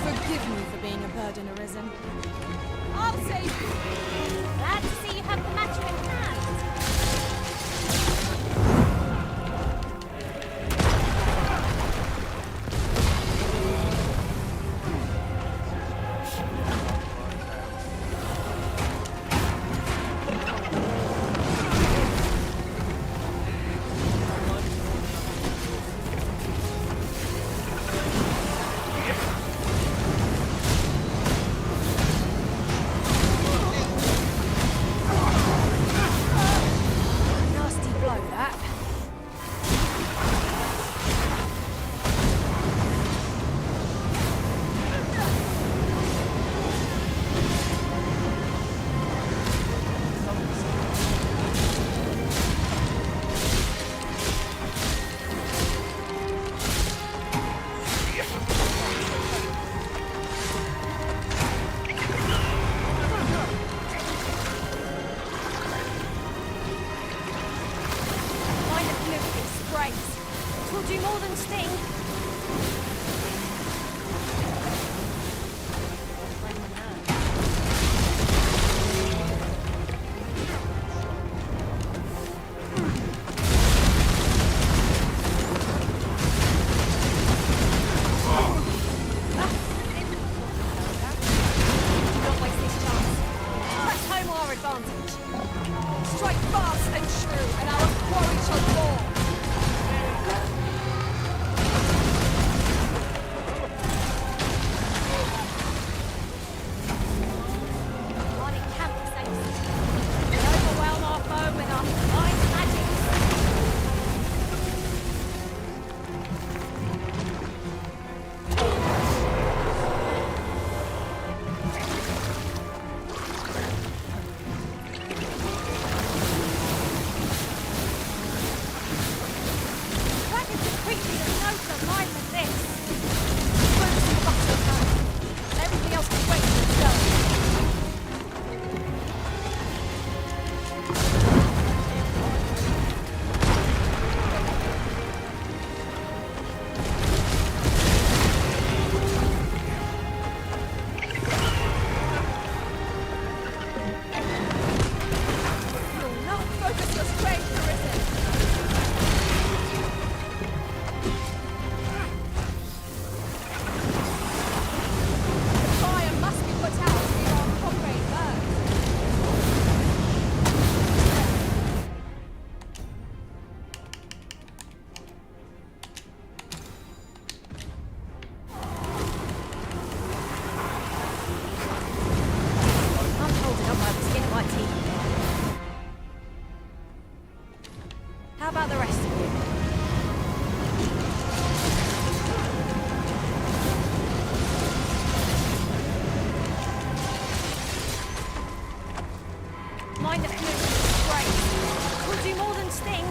Forgive me for being a burden arisen. I'll save you. Glad to see you have the matter in hand. Nasty blow, that. Mind the fluid sprays. It will do more than sting. Do not waste this chance. Press home our advantage. Strike fast and true, and our quarry shall fall. On in camp, saints. We overwhelm our foe with our fine magics. Dragons and creatures are closer mine than this. Focus on the battle at hand. Everything else can wait for itself. You'll not focus your strength, Arisen. The fire must be put out if our comrade burns. I'm holding up by the skin of my teeth. How about the rest of you? Mind the fluid sprays. Will do more than sting.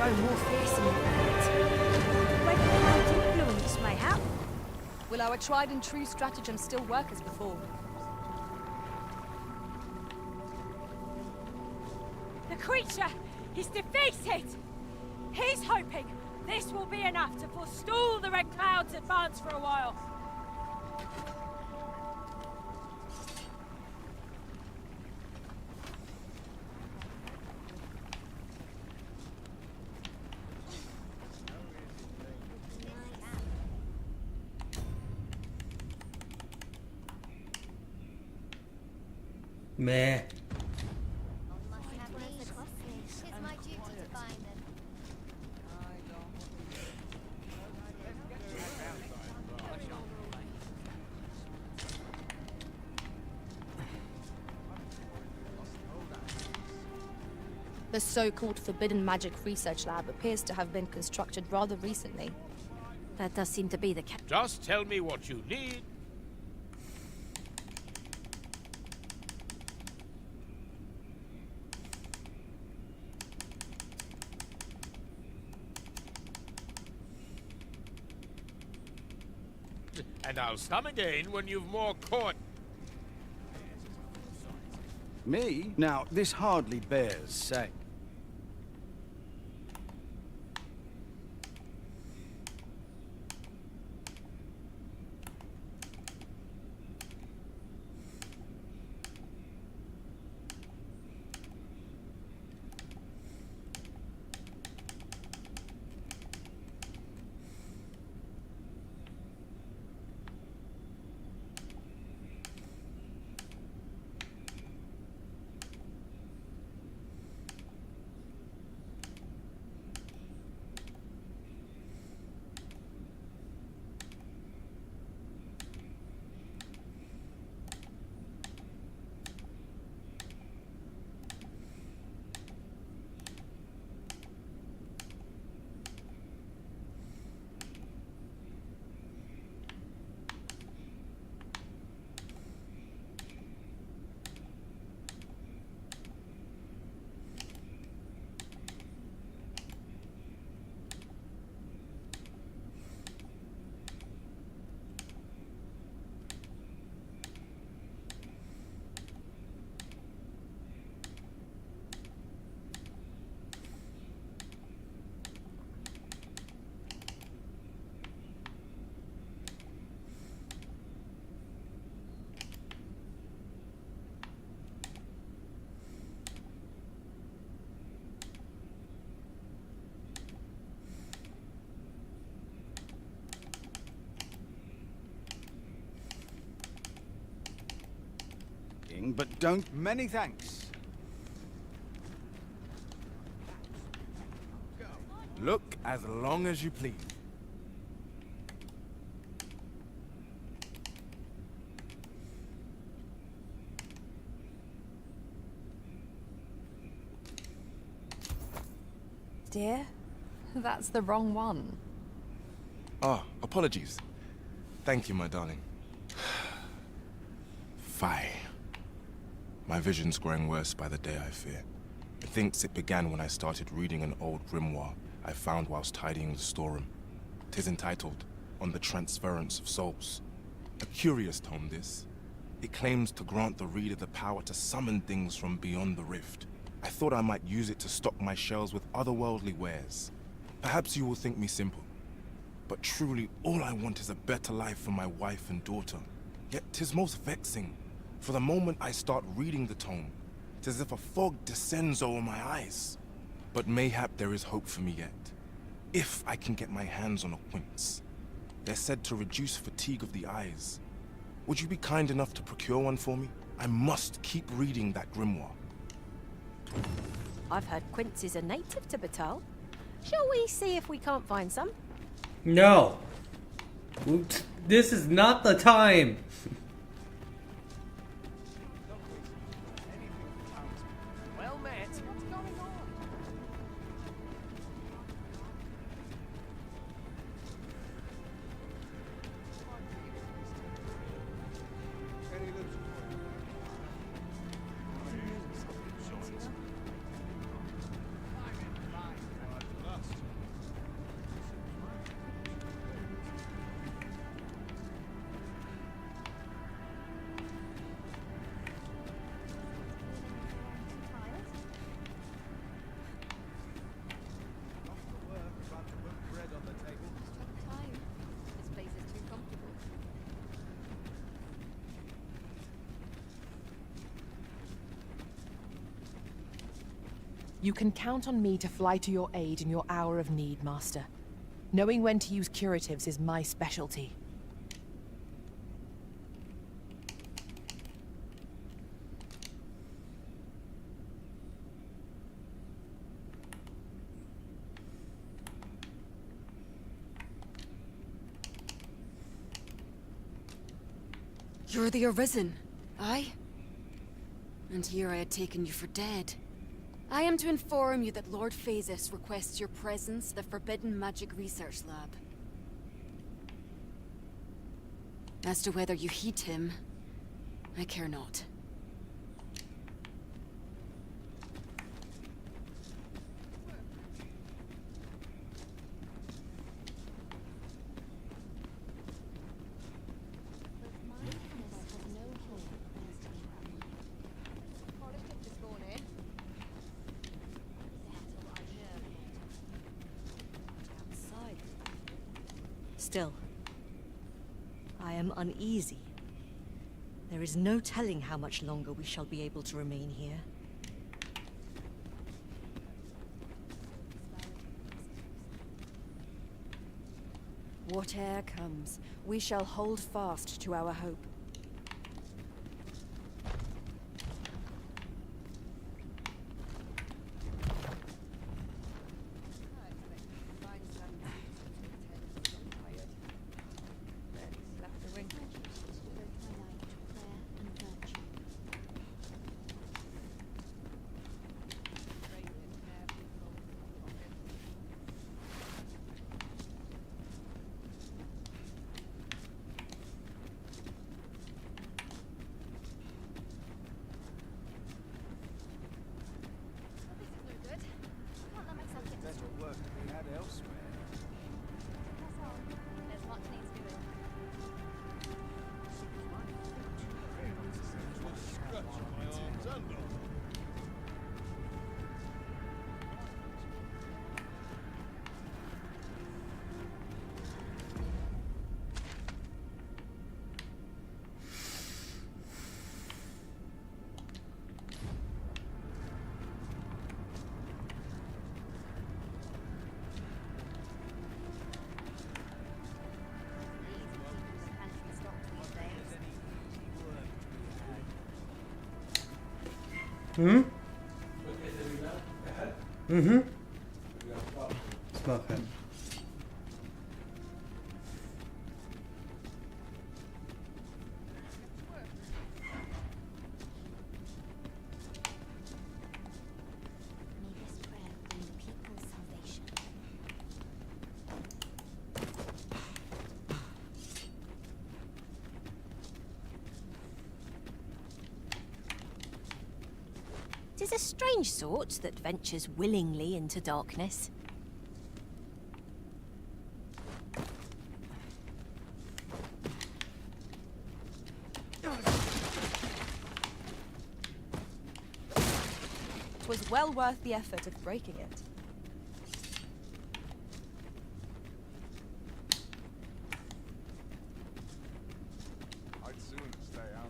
grow more fearsome than Red Cloud's influence, mayhap? Will our tried and true stratagem still work as before? The creature is defeated! He's hoping this will be enough to forestall the Red Cloud's advance for a while. Meh. It's my duty to find them. The so-called Forbidden Magic Research Lab appears to have been constructed rather recently. That does seem to be the case. Just tell me what you need. And I'll come again when you've more corn. Me? Now, this hardly bears saying. But don't... Many thanks. Look as long as you please. Dear, that's the wrong one. Ah, apologies. Thank you, my darling. Fie. My vision's growing worse by the day, I fear. Methinks it began when I started reading an old grimoire I found whilst tidying the storeroom. 'Tis entitled, On the Transference of Souls. A curious tome, this. It claims to grant the reader the power to summon things from beyond the rift. I thought I might use it to stock my shelves with otherworldly wares. Perhaps you will think me simple, but truly all I want is a better life for my wife and daughter. Yet 'tis most vexing. For the moment I start reading the tome, it's as if a fog descends over my eyes. But mayhap there is hope for me yet, if I can get my hands on a quince. They're said to reduce fatigue of the eyes. Would you be kind enough to procure one for me? I must keep reading that grimoire. I've heard quince is a native to Batal. Shall we see if we can't find some? No. Oops. This is not the time. Well met. What's going on? You can count on me to fly to your aid in your hour of need, Master. Knowing when to use curatives is my specialty. You're the Arisen, aye? And here I had taken you for dead. I am to inform you that Lord Phasis requests your presence at the Forbidden Magic Research Lab. As to whether you heed him, I care not. Still, I am uneasy. There is no telling how much longer we shall be able to remain here. Whate'er comes, we shall hold fast to our hope. Hmm? Mm-hmm. Smell it. Tis a strange sort that ventures willingly into darkness. Twas well worth the effort of breaking it. I'd sooner stay out.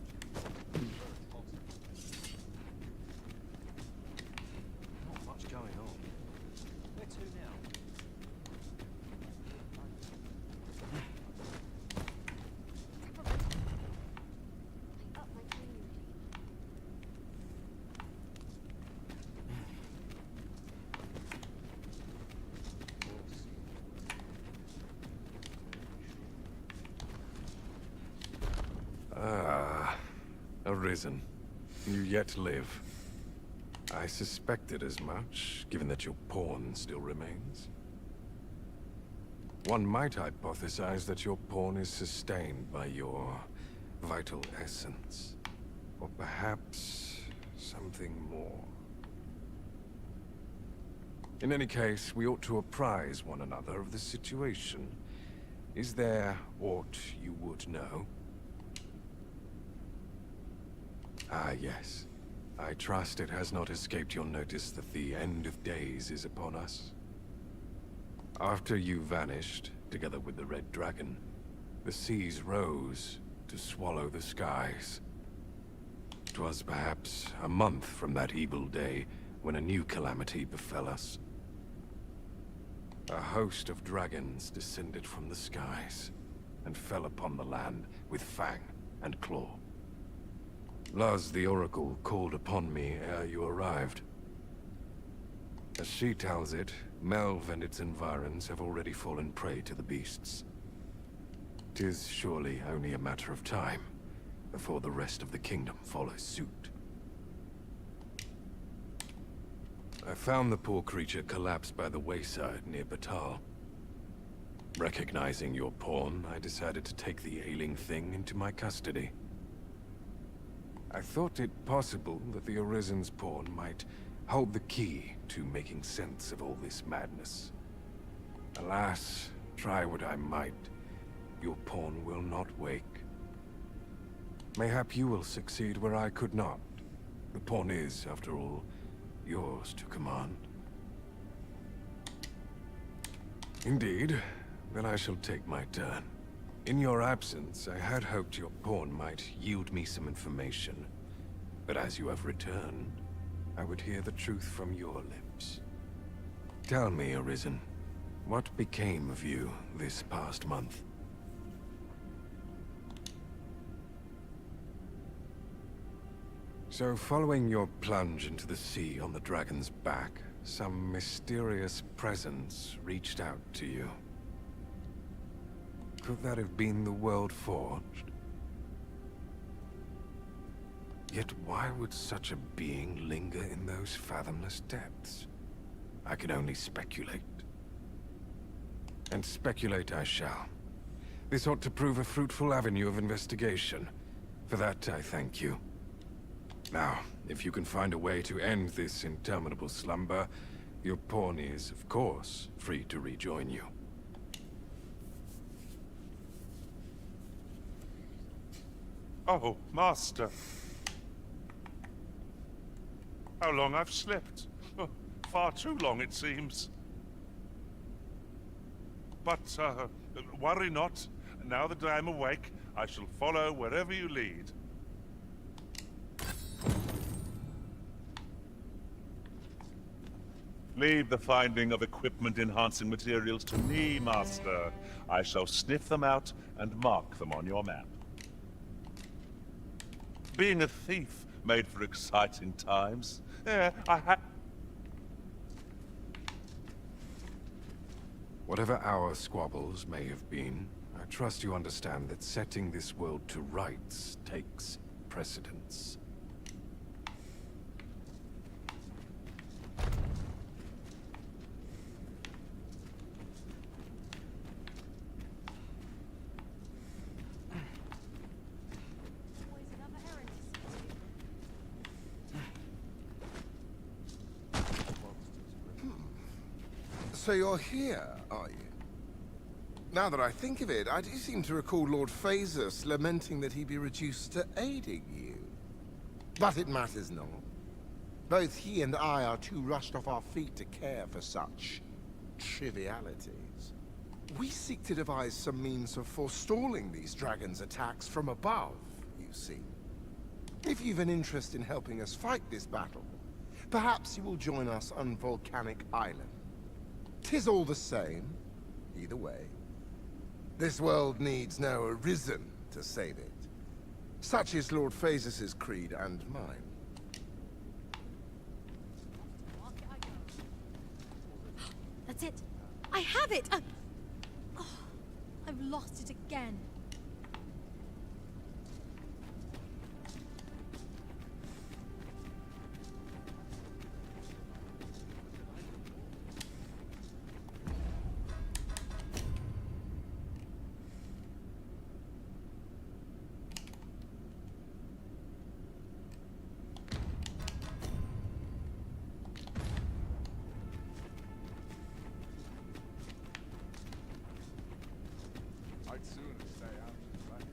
Not much going on. Where to now? Ah, Arisen. You yet live. I suspected as much, given that your pawn still remains. One might hypothesize that your pawn is sustained by your vital essence. Or perhaps something more. In any case, we ought to apprise one another of the situation. Is there aught you would know? Ah, yes. I trust it has not escaped your notice that the end of days is upon us. After you vanished, together with the Red Dragon, the seas rose to swallow the skies. 'Twas perhaps a month from that evil day when a new calamity befell us. A host of dragons descended from the skies and fell upon the land with fang and claw. Laz the Oracle called upon me ere you arrived. As she tells it, Melve and its environs have already fallen prey to the beasts. 'Tis surely only a matter of time before the rest of the kingdom follows suit. I found the poor creature collapsed by the wayside near Batal. Recognizing your pawn, I decided to take the ailing thing into my custody. I thought it possible that the Arisen's pawn might hold the key to making sense of all this madness. Alas, try what I might, your pawn will not wake. Mayhap you will succeed where I could not. The pawn is, after all, yours to command. Indeed, then I shall take my turn. In your absence, I had hoped your pawn might yield me some information. But as you have returned, I would hear the truth from your lips. Tell me, Arisen, what became of you this past month? So, following your plunge into the sea on the dragon's back, some mysterious presence reached out to you. Could that have been the World Forged? Yet why would such a being linger in those fathomless depths? I can only speculate. And speculate I shall. This ought to prove a fruitful avenue of investigation. For that, I thank you. Now, if you can find a way to end this interminable slumber, your pawn is, of course, free to rejoin you. Oh, Master. How long I've slept. Oh, far too long, it seems. But, worry not. Now that I am awake, I shall follow wherever you lead. Leave the finding of equipment-enhancing materials to me, Master. I shall sniff them out and mark them on your map. Being a thief made for exciting times. Whatever our squabbles may have been, I trust you understand that setting this world to rights takes precedence. So you're here, are you? Now that I think of it, I do seem to recall Lord Phaesus lamenting that he be reduced to aiding you. But it matters not. Both he and I are too rushed off our feet to care for such trivialities. We seek to devise some means of forestalling these dragons' attacks from above, you see. If you've an interest in helping us fight this battle, perhaps you will join us on Volcanic Island. 'Tis all the same, either way. This world needs no Arisen to save it. Such is Lord Phaesus' creed and mine. That's it. I have it! Oh, I've lost it again. I'd sooner stay out of the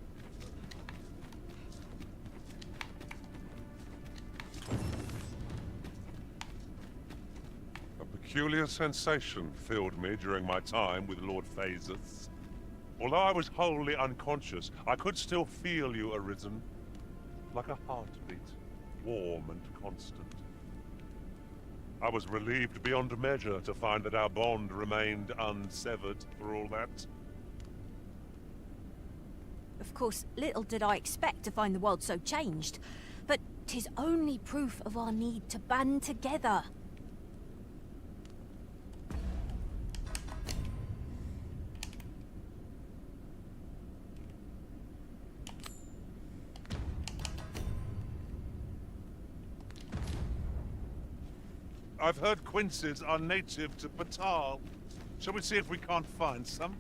A peculiar sensation filled me during my time with Lord Phaesus. Although I was wholly unconscious, I could still feel you Arisen, like a heartbeat, warm and constant. I was relieved beyond measure to find that our bond remained unsevered for all that. Of course, little did I expect to find the world so changed, but 'tis only proof of our need to band together. I've heard quinces are native to Batal. Shall we see if we can't find some?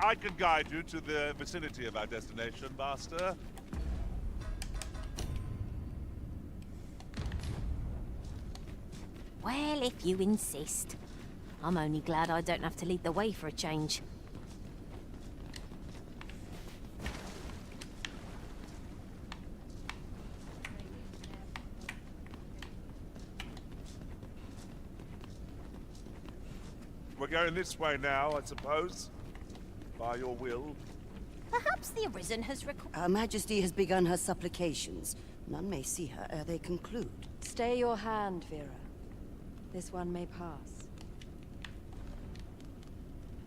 I can guide you to the vicinity of our destination, Master. Well, if you insist. I'm only glad I don't have to lead the way for a change. We're going this way now, I suppose. By your will. Perhaps the Arisen has Her Majesty has begun her supplications. None may see her ere they conclude. Stay your hand, Vera. This one may pass.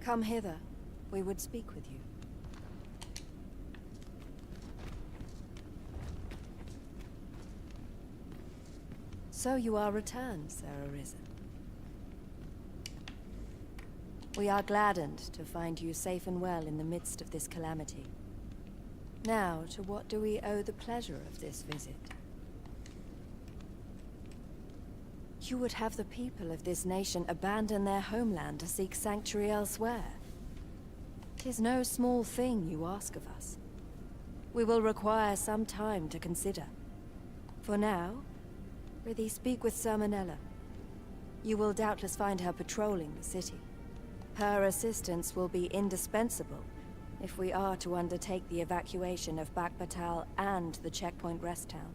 Come hither. We would speak with you. So you are returned, Sir Arisen. We are gladdened to find you safe and well in the midst of this calamity. Now, to what do we owe the pleasure of this visit? You would have the people of this nation abandon their homeland to seek sanctuary elsewhere. 'Tis no small thing you ask of us. We will require some time to consider. For now, prithee speak with Sermonella. You will doubtless find her patrolling the city. Her assistance will be indispensable if we are to undertake the evacuation of Batal and the checkpoint rest town.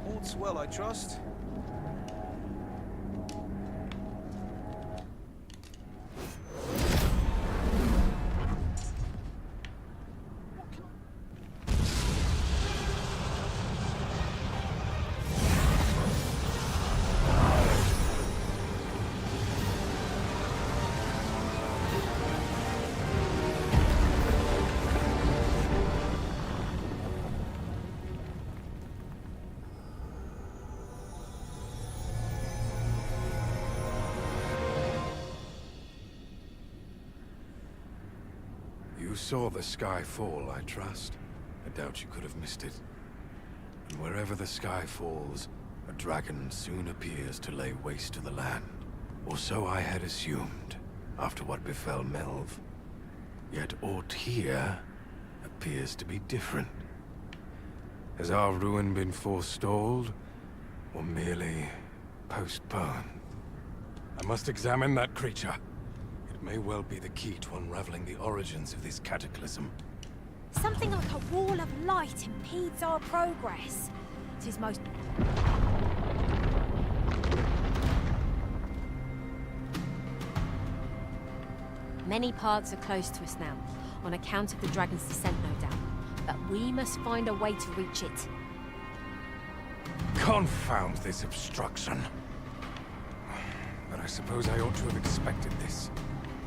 All's well, I trust. You saw the sky fall, I trust. I doubt you could have missed it. And wherever the sky falls, a dragon soon appears to lay waste to the land. Or so I had assumed, after what befell Melv. Yet aught here appears to be different. Has our ruin been forestalled, or merely postponed? I must examine that creature. It may well be the key to unraveling the origins of this cataclysm. Something like a wall of light impedes our progress. 'Tis most... Many paths are closed to us now, on account of the dragon's descent, no doubt. But we must find a way to reach it. Confound this obstruction. But I suppose I ought to have expected this.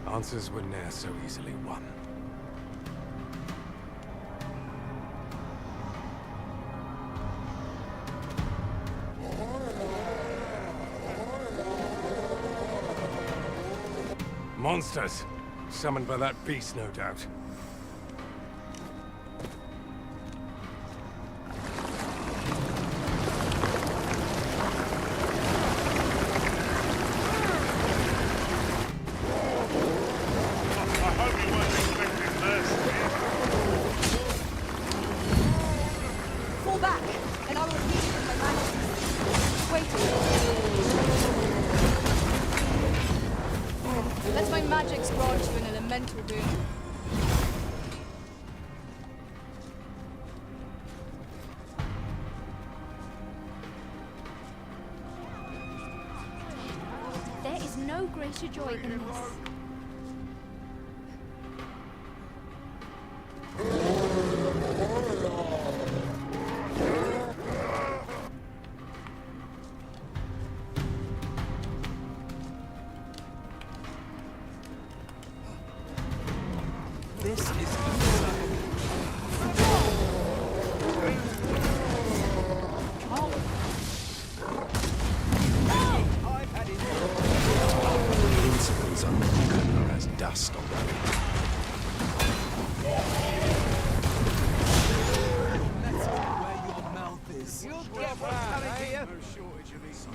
Answers were ne'er so easily won. Monsters! Summoned by that beast, no doubt. Fall back, and I will repeat it with my magic. Wait. Let my magics grant you an elemental boon. There is no greater joy in this. This is Principles unbroken are as dust on the wind. Let's get where your mouth is. You'll get what's coming here. No shortage of eating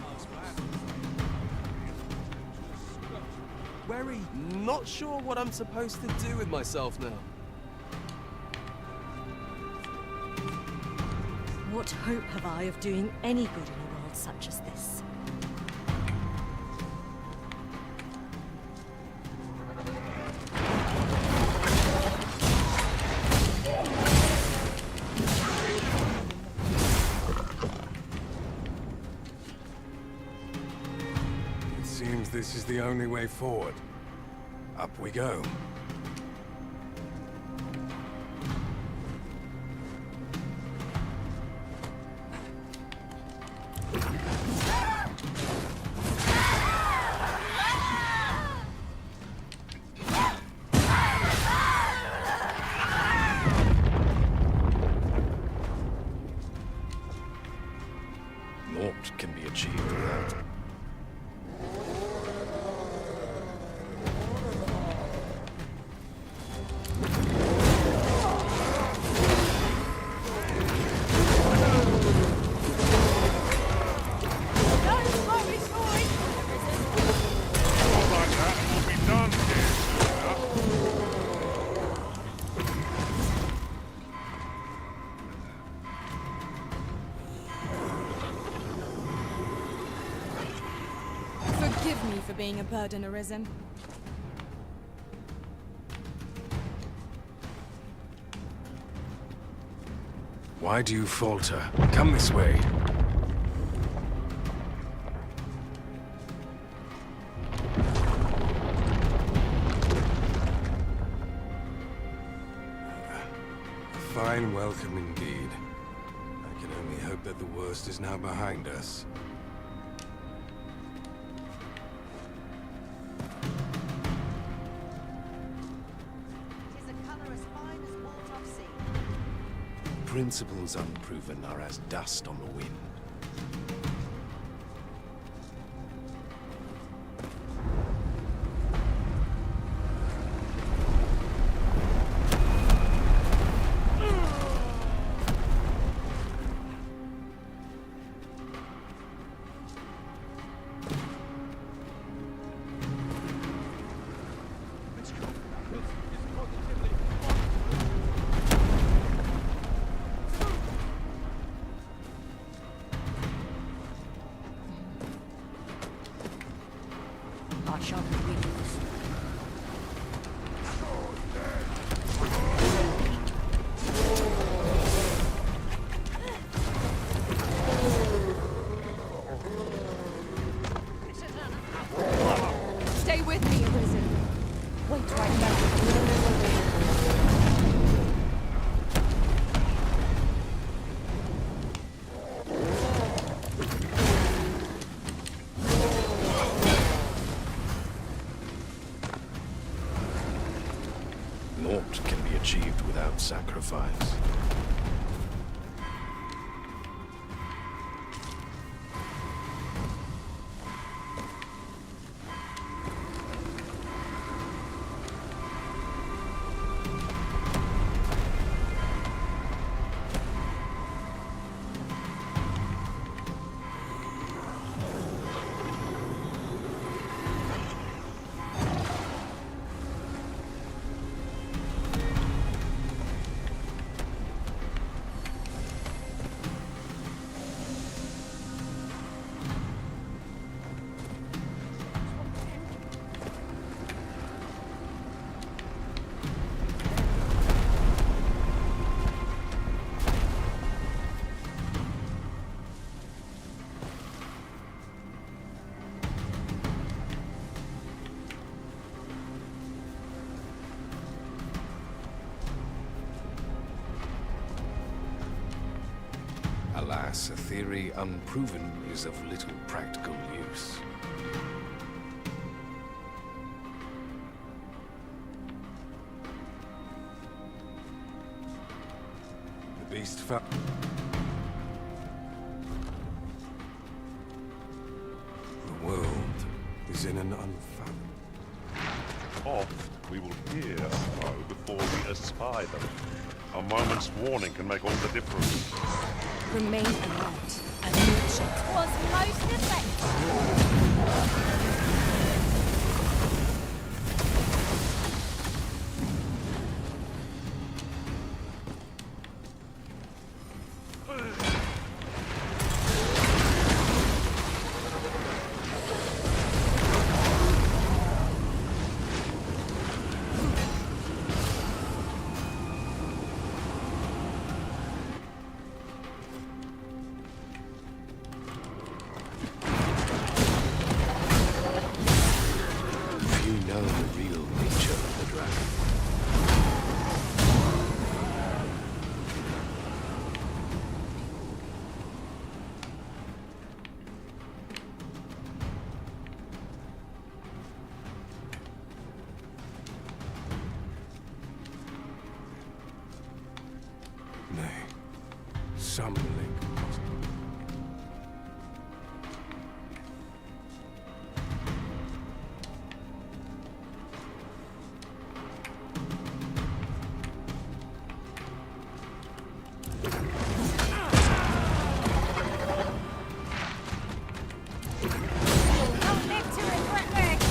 Wary. Not sure what I'm supposed to do with myself now. What hope have I of doing any good in a world such as this? It seems this is the only way forward. Up we go. Naught can be achieved without. Forgive me for being a burden, Arisen. Why do you falter? Come this way. A fine welcome indeed. I can only hope that the worst is now behind us. Principles unproven are as dust on the wind. I shall be witness. Stay with me, Arisen. Wait right there. achieved without sacrifice. Alas, a theory unproven is of little practical use. The beast The world is in an unfathomable... Oft we will hear a foe before we espy them. A moment's warning can make all the difference. Remain alert and nurture. Was most effective. Some link must... Don't live to regret it.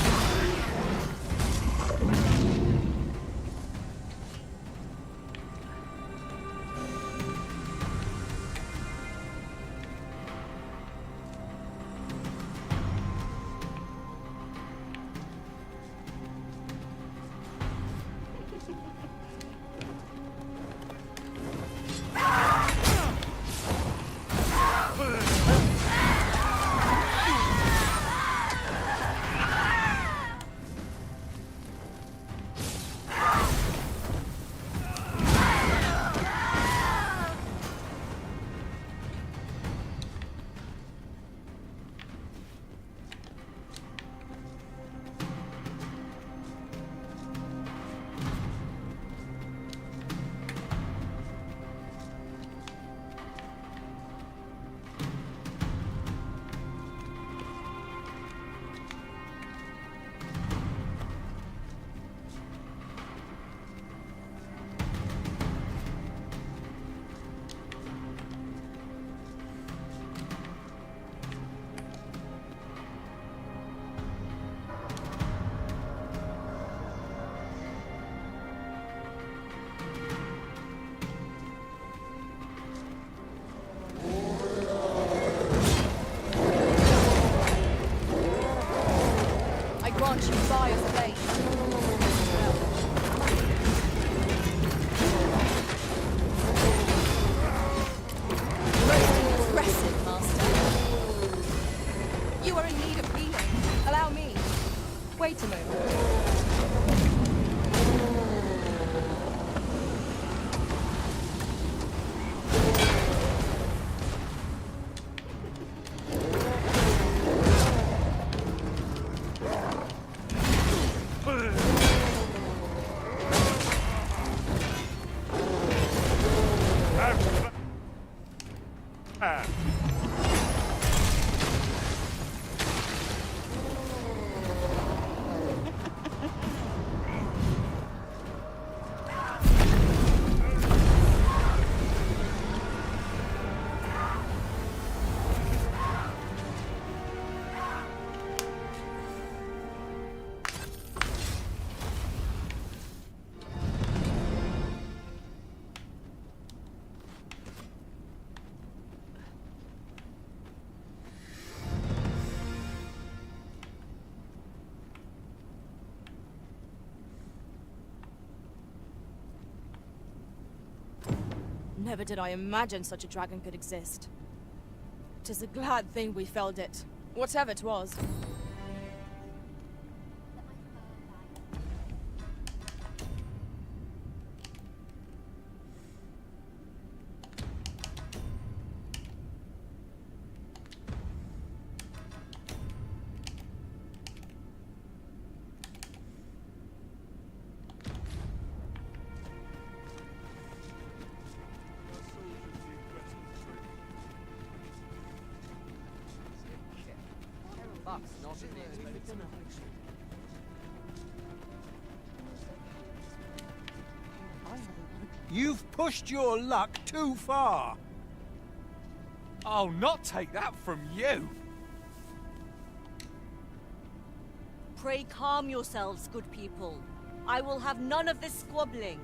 Grant you fire's fate. Most impressive, Master. You are in need of healing. Allow me. Wait a moment. Never did I imagine such a dragon could exist. 'Tis a glad thing we felled it, whatever 'twas. You've pushed your luck too far. I'll not take that from you. Pray calm yourselves, good people. I will have none of this squabbling.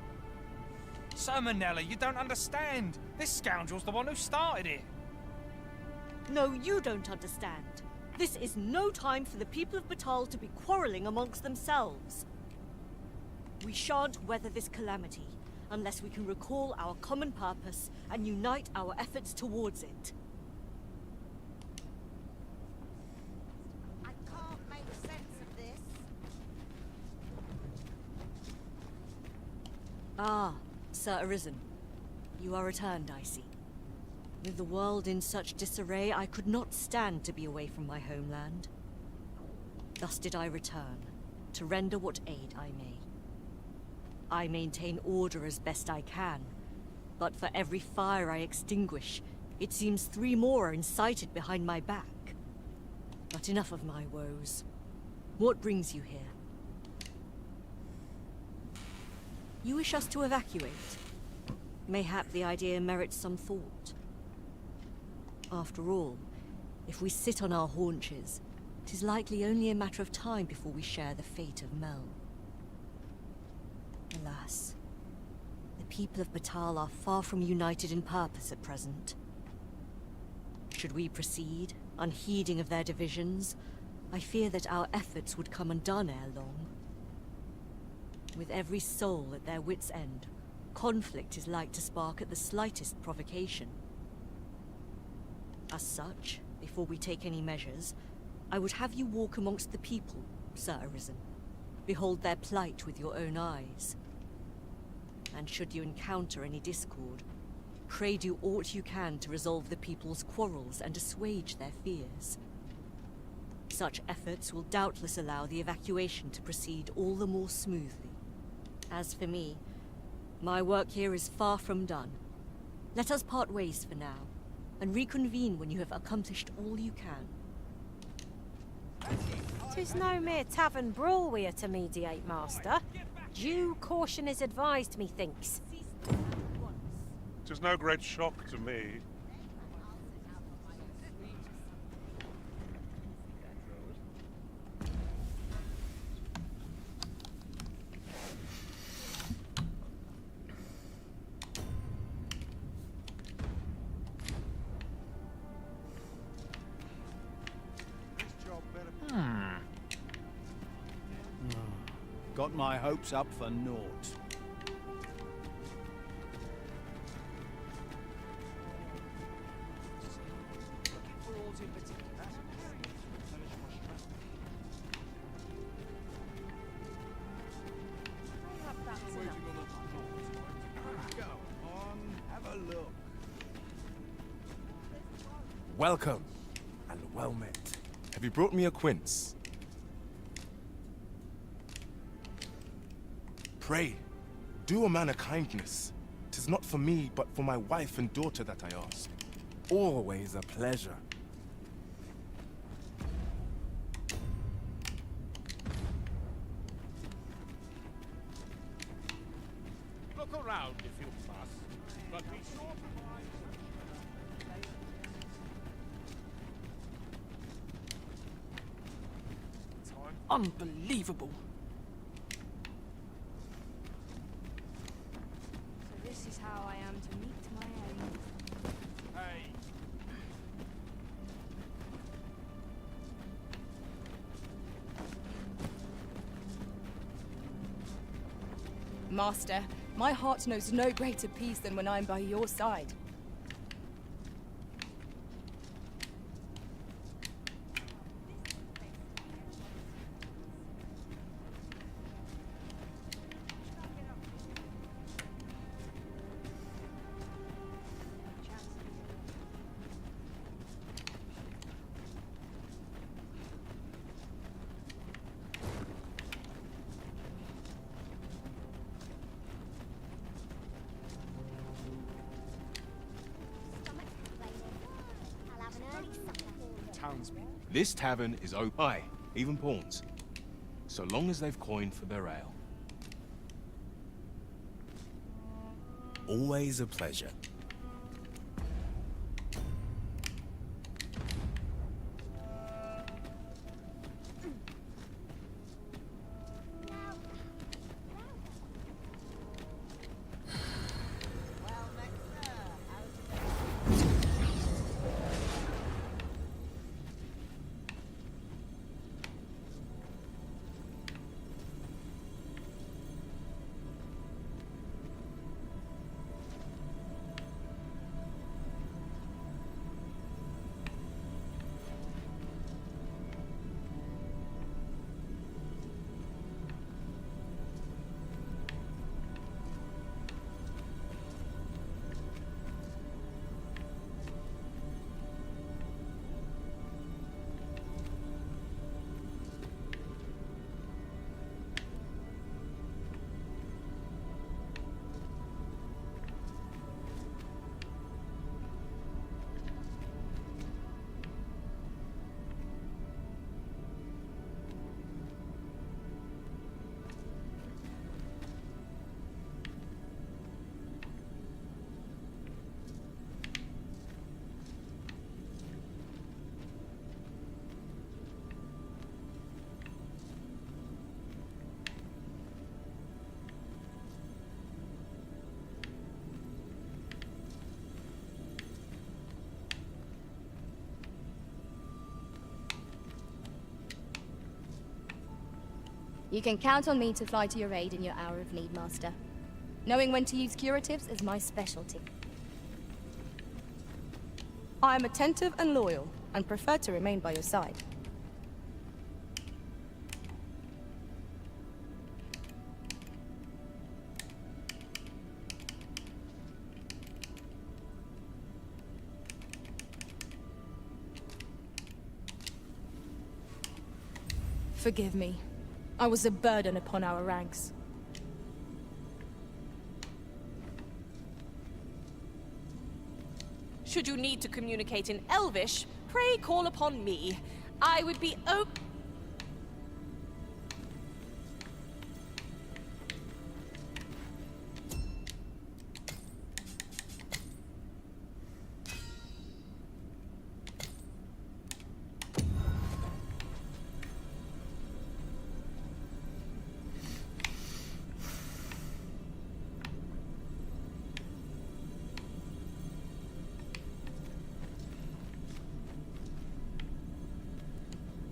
Sir Manella, you don't understand. This scoundrel's the one who started it. No, you don't understand. This is no time for the people of Batal to be quarreling amongst themselves. We shan't weather this calamity unless we can recall our common purpose and unite our efforts towards it. I can't make sense of this. Ah, Sir Arisen. You are returned, I see. With the world in such disarray, I could not stand to be away from my homeland. Thus did I return, to render what aid I may. I maintain order as best I can, but for every fire I extinguish, it seems 3 more are incited behind my back. But enough of my woes. What brings you here? You wish us to evacuate? Mayhap the idea merits some thought. After all, if we sit on our haunches, 'tis likely only a matter of time before we share the fate of Mel. Alas, the people of Batal are far from united in purpose at present. Should we proceed, unheeding of their divisions, I fear that our efforts would come undone ere long. With every soul at their wits' end, conflict is like to spark at the slightest provocation. As such, before we take any measures, I would have you walk amongst the people, Sir Arisen. Behold their plight with your own eyes. And should you encounter any discord, pray do aught you can to resolve the people's quarrels and assuage their fears. Such efforts will doubtless allow the evacuation to proceed all the more smoothly. As for me, my work here is far from done. Let us part ways for now, and reconvene when you have accomplished all you can. 'Tis no mere tavern brawl we are to mediate, Master. Due caution is advised, methinks. 'Tis no great shock to me. Got my hopes up for naught. Go on, have a look. Welcome, and well met. Have you brought me a quince? Pray, do a man a kindness. 'Tis not for me, but for my wife and daughter that I ask. Always a pleasure. Look around if you must, but be sure to Unbelievable. So this is how I am to meet my end. Hey. Master, My heart knows no greater peace than when I'm by your side. This tavern is open. Aye, even pawns. So long as they've coined for their ale. Always a pleasure. You can count on me to fly to your aid in your hour of need, Master. Knowing when to use curatives is my specialty. I am attentive and loyal, and prefer to remain by your side. Forgive me. I was a burden upon our ranks. Should you need to communicate in Elvish, pray call upon me. I would be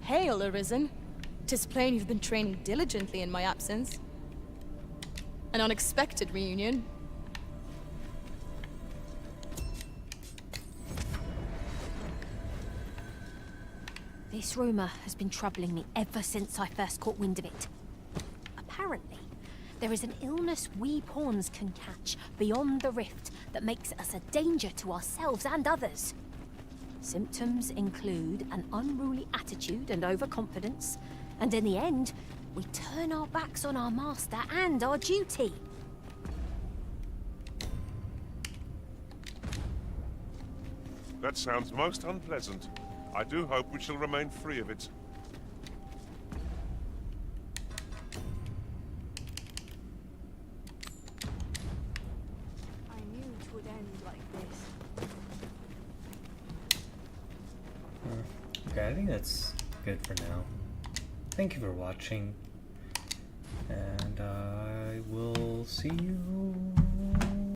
Hail, Arisen. 'Tis plain you've been training diligently in my absence. An unexpected reunion. This rumor has been troubling me ever since I first caught wind of it. Apparently, there is an illness we pawns can catch beyond the rift that makes us a danger to ourselves and others. Symptoms include an unruly attitude and overconfidence, and in the end, we turn our backs on our master and our duty. That sounds most unpleasant. I do hope we shall remain free of it. I knew it would end like this. Okay, I think that's good for now. Thank you for watching, and I will see you